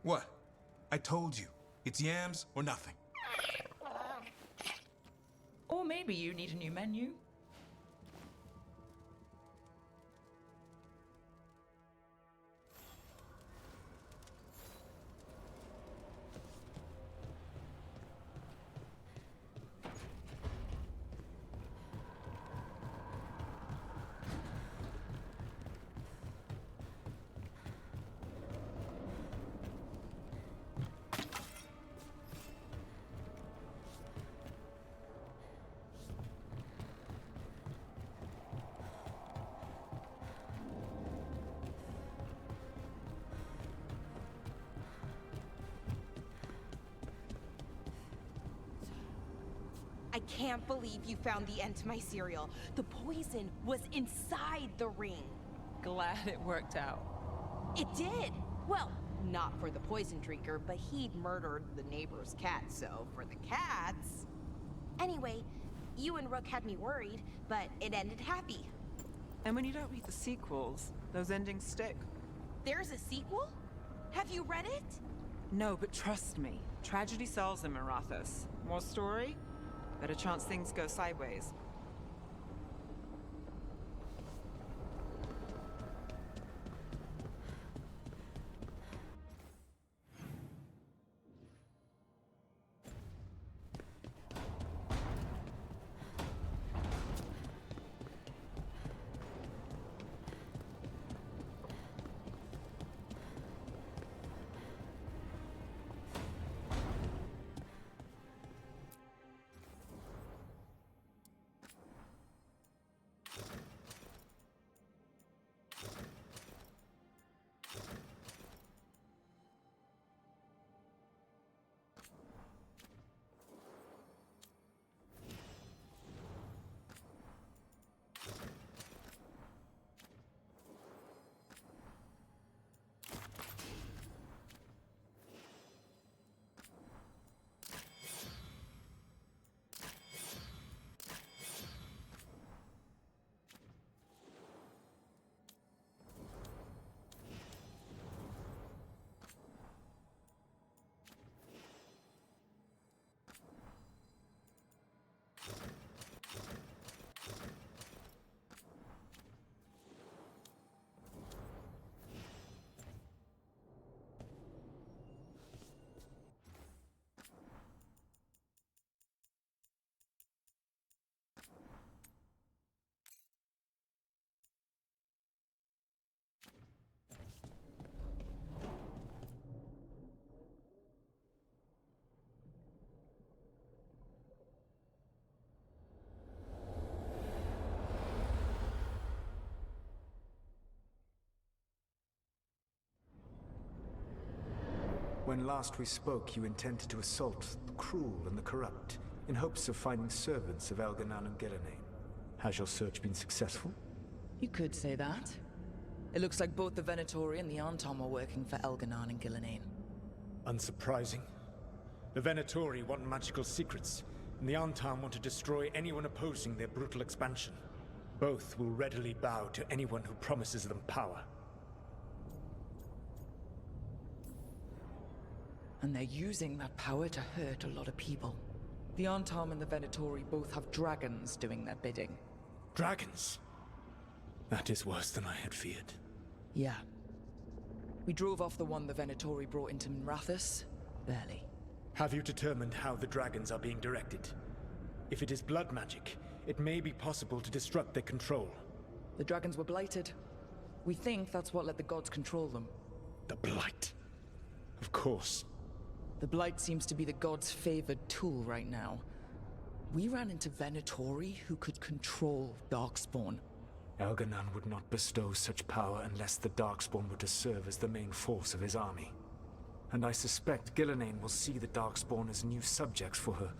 What? I told you. It's yams or nothing. Or maybe you need a new menu. I can't believe you found the end to my cereal. The poison was inside the ring. Glad it worked out. It did! Well, not for the poison drinker, but he'd murdered the neighbor's cat, so for the cats... Anyway, you and Rook had me worried, but it ended happy. And when you don't read the sequels, those endings stick. There's a sequel? Have you read it? No, but trust me, tragedy sells in Marathas. More story? Better chance things go sideways. When last we spoke, you intended to assault the cruel and the corrupt, in hopes of finding servants of Elganan and Gillenane. Has your search been successful? You could say that. It looks like both the Venatori and the Antom are working for Elganan and Gillenane. Unsurprising. The Venatori want magical secrets, and the Antom want to destroy anyone opposing their brutal expansion. Both will readily bow to anyone who promises them power. And they're using that power to hurt a lot of people. The Antom and the Venatori both have dragons doing their bidding. Dragons? That is worse than I had feared. Yeah. We drove off the one the Venatori brought into Mrathas. Barely. Have you determined how the dragons are being directed? If it is blood magic, it may be possible to disrupt their control. The dragons were blighted. We think that's what let the gods control them. The Blight. Of course. The Blight seems to be the gods' favored tool right now. We ran into Venatori who could control Darkspawn. Elganan would not bestow such power unless the Darkspawn were to serve as the main force of his army. And I suspect Gillenane will see the Darkspawn as new subjects for her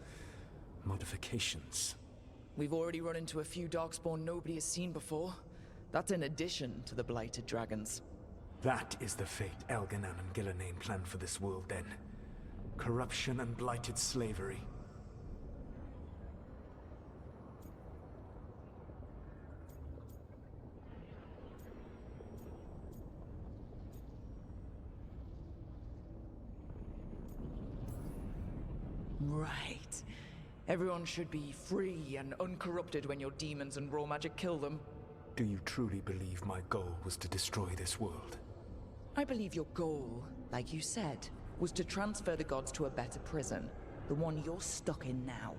modifications. We've already run into a few Darkspawn nobody has seen before. That's in addition to the blighted dragons. That is the fate Elganan and Gillenane plan for this world then. Corruption and blighted slavery. Right. Everyone should be free and uncorrupted when your demons and raw magic kill them. Do you truly believe my goal was to destroy this world? I believe your goal, like you said, was to transfer the gods to a better prison. The one you're stuck in now.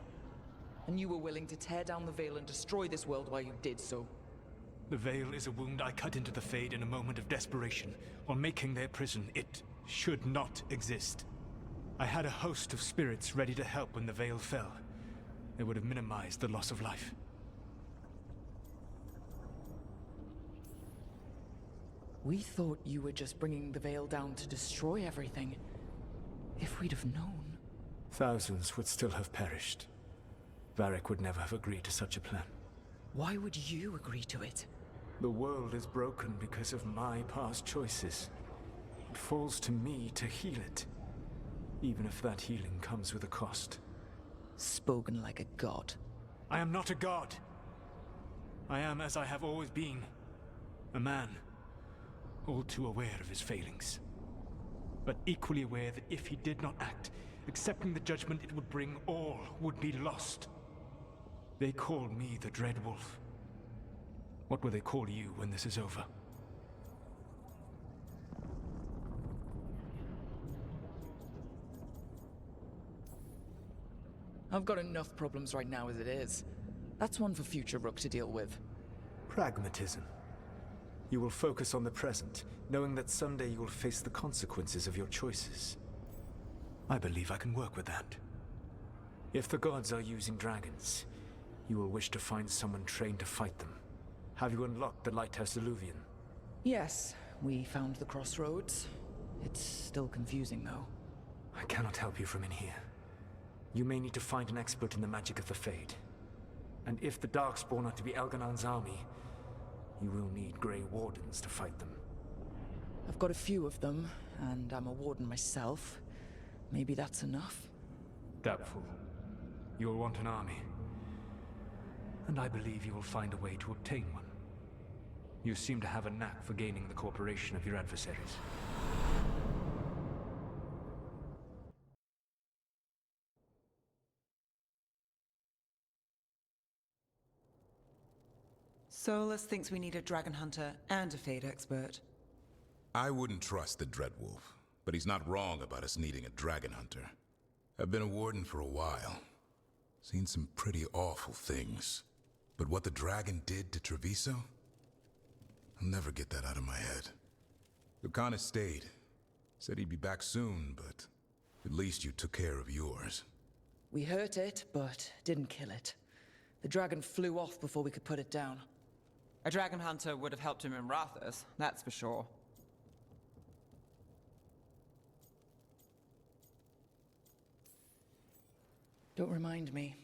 And you were willing to tear down the Veil and destroy this world while you did so. The Veil is a wound I cut into the Fade in a moment of desperation, while making their prison. It should not exist. I had a host of spirits ready to help when the Veil fell. They would have minimized the loss of life. We thought you were just bringing the Veil down to destroy everything. If we'd have known... Thousands would still have perished. Varric would never have agreed to such a plan. Why would you agree to it? The world is broken because of my past choices. It falls to me to heal it, even if that healing comes with a cost. Spoken like a god. I am not a god. I am as I have always been. A man, all too aware of his failings. But equally aware that if he did not act, accepting the judgment it would bring, all would be lost. They call me the Dread Wolf. What will they call you when this is over? I've got enough problems right now as it is. That's one for future Rook to deal with. Pragmatism. You will focus on the present, knowing that someday you will face the consequences of your choices. I believe I can work with that. If the gods are using dragons, you will wish to find someone trained to fight them. Have you unlocked the Lighthouse Illuvian? Yes, we found the crossroads. It's still confusing, though. I cannot help you from in here. You may need to find an expert in the magic of the Fade. And if the Darkspawn are to be Elganon's army, you will need Grey Wardens to fight them. I've got a few of them, and I'm a warden myself. Maybe that's enough? Doubtful. You'll want an army. And I believe you will find a way to obtain one. You seem to have a knack for gaining the cooperation of your adversaries. Solus thinks we need a dragon hunter and a Fade expert. I wouldn't trust the Dreadwolf, but he's not wrong about us needing a dragon hunter. I've been a warden for a while. Seen some pretty awful things. But what the dragon did to Treviso? I'll never get that out of my head. Lucanus stayed. Said he'd be back soon, but at least you took care of yours. We hurt it, but didn't kill it. The dragon flew off before we could put it down. A dragon hunter would have helped him in Rathus, that's for sure. Don't remind me.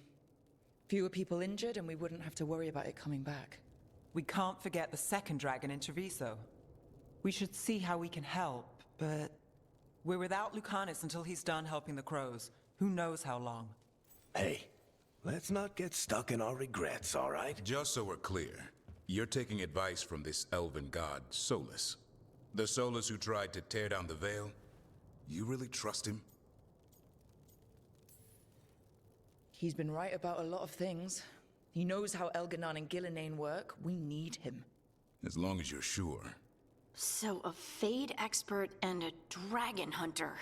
Fewer people injured and we wouldn't have to worry about it coming back. We can't forget the second dragon in Treviso. We should see how we can help, but we're without Lucanus until he's done helping the crows. Who knows how long? Hey, let's not get stuck in our regrets, all right? Just so we're clear, you're taking advice from this elven god, Solus. The Solus who tried to tear down the Veil? You really trust him? He's been right about a lot of things. He knows how Elganon and Gillenane work. We need him. As long as you're sure. So, a Fade expert and a dragon hunter.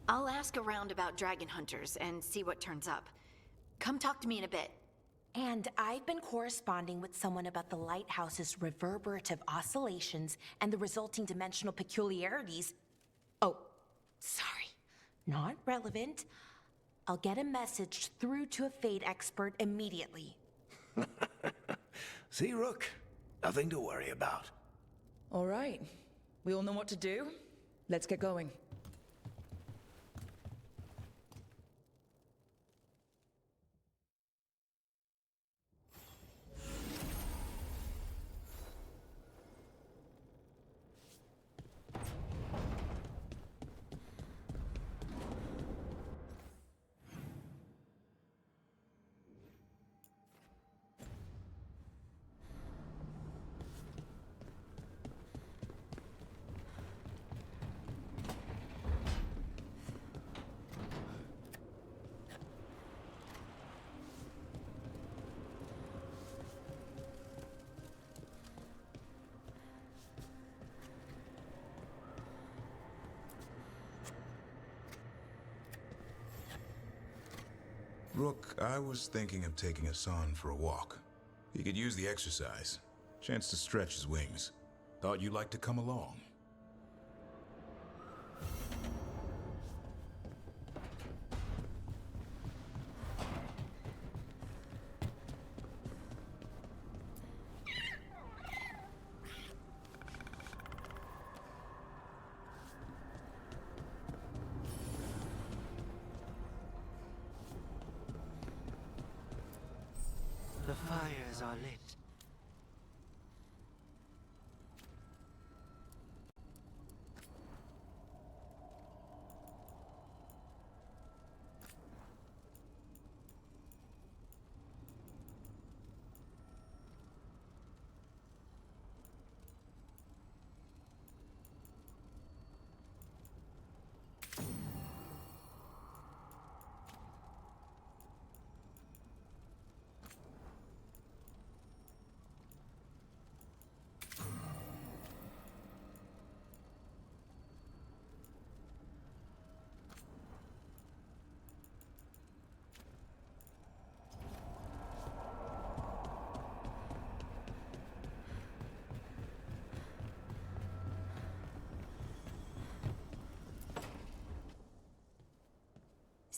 I'll ask around about dragon hunters and see what turns up. Come talk to me in a bit. And I've been corresponding with someone about the lighthouse's reverberative oscillations and the resulting dimensional peculiarities. Oh, sorry. Not relevant. I'll get a message through to a Fade expert immediately. See, Rook? Nothing to worry about. All right. We all know what to do. Let's get going. Rook, I was thinking of taking Hassan for a walk. He could use the exercise. Chance to stretch his wings. Thought you'd like to come along. The fires are lit.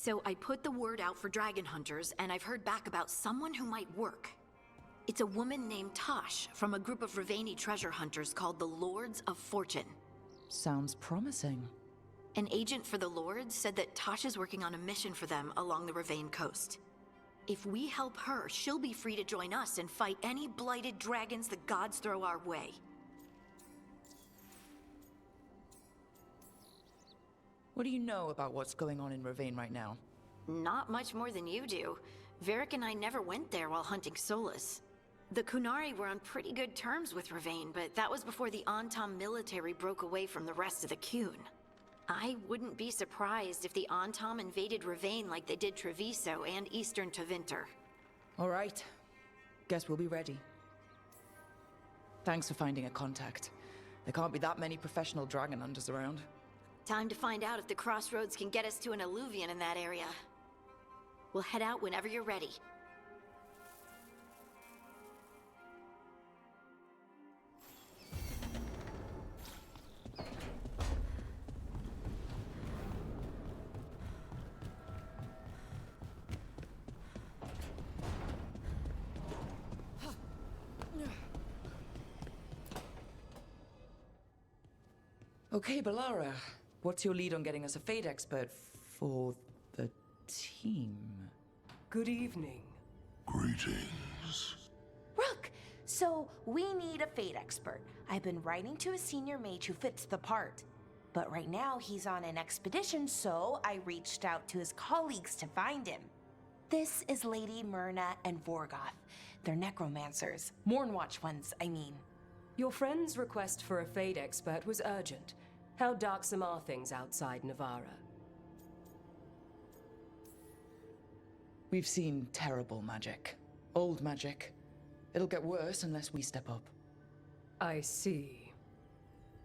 So I put the word out for dragon hunters, and I've heard back about someone who might work. It's a woman named Tosh from a group of Ravani treasure hunters called the Lords of Fortune. Sounds promising. An agent for the Lords said that Tosh is working on a mission for them along the Ravane coast. If we help her, she'll be free to join us and fight any blighted dragons the gods throw our way. What do you know about what's going on in Ravane right now? Not much more than you do. Varric and I never went there while hunting Solus. The Kunari were on pretty good terms with Ravane, but that was before the Antam military broke away from the rest of the Kun. I wouldn't be surprised if the Antam invaded Ravane like they did Treviso and Eastern Tevinter. All right. Guess we'll be ready. Thanks for finding a contact. There can't be that many professional dragon hunters around. Time to find out if the crossroads can get us to an alluvion in that area. We'll head out whenever you're ready. Okay, Balara. What's your lead on getting us a Fade expert for the team? Good evening. Greetings. Rook! So, we need a Fade expert. I've been writing to a senior mage who fits the part. But right now, he's on an expedition, so I reached out to his colleagues to find him. This is Lady Myrna and Vorgoth. They're necromancers. Mournwatch ones, I mean. Your friend's request for a Fade expert was urgent. How darksome are things outside Navarra? We've seen terrible magic. Old magic. It'll get worse unless we step up. I see.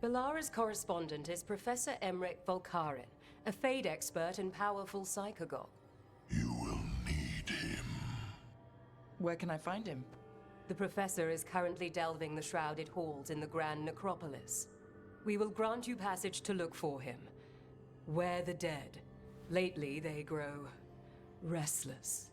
Balara's correspondent is Professor Emmerich Volkaren, a Fade expert and powerful psychogol. You will need him. Where can I find him? The Professor is currently delving the shrouded halls in the Grand Necropolis. We will grant you passage to look for him. Where the dead. Lately, they grow restless.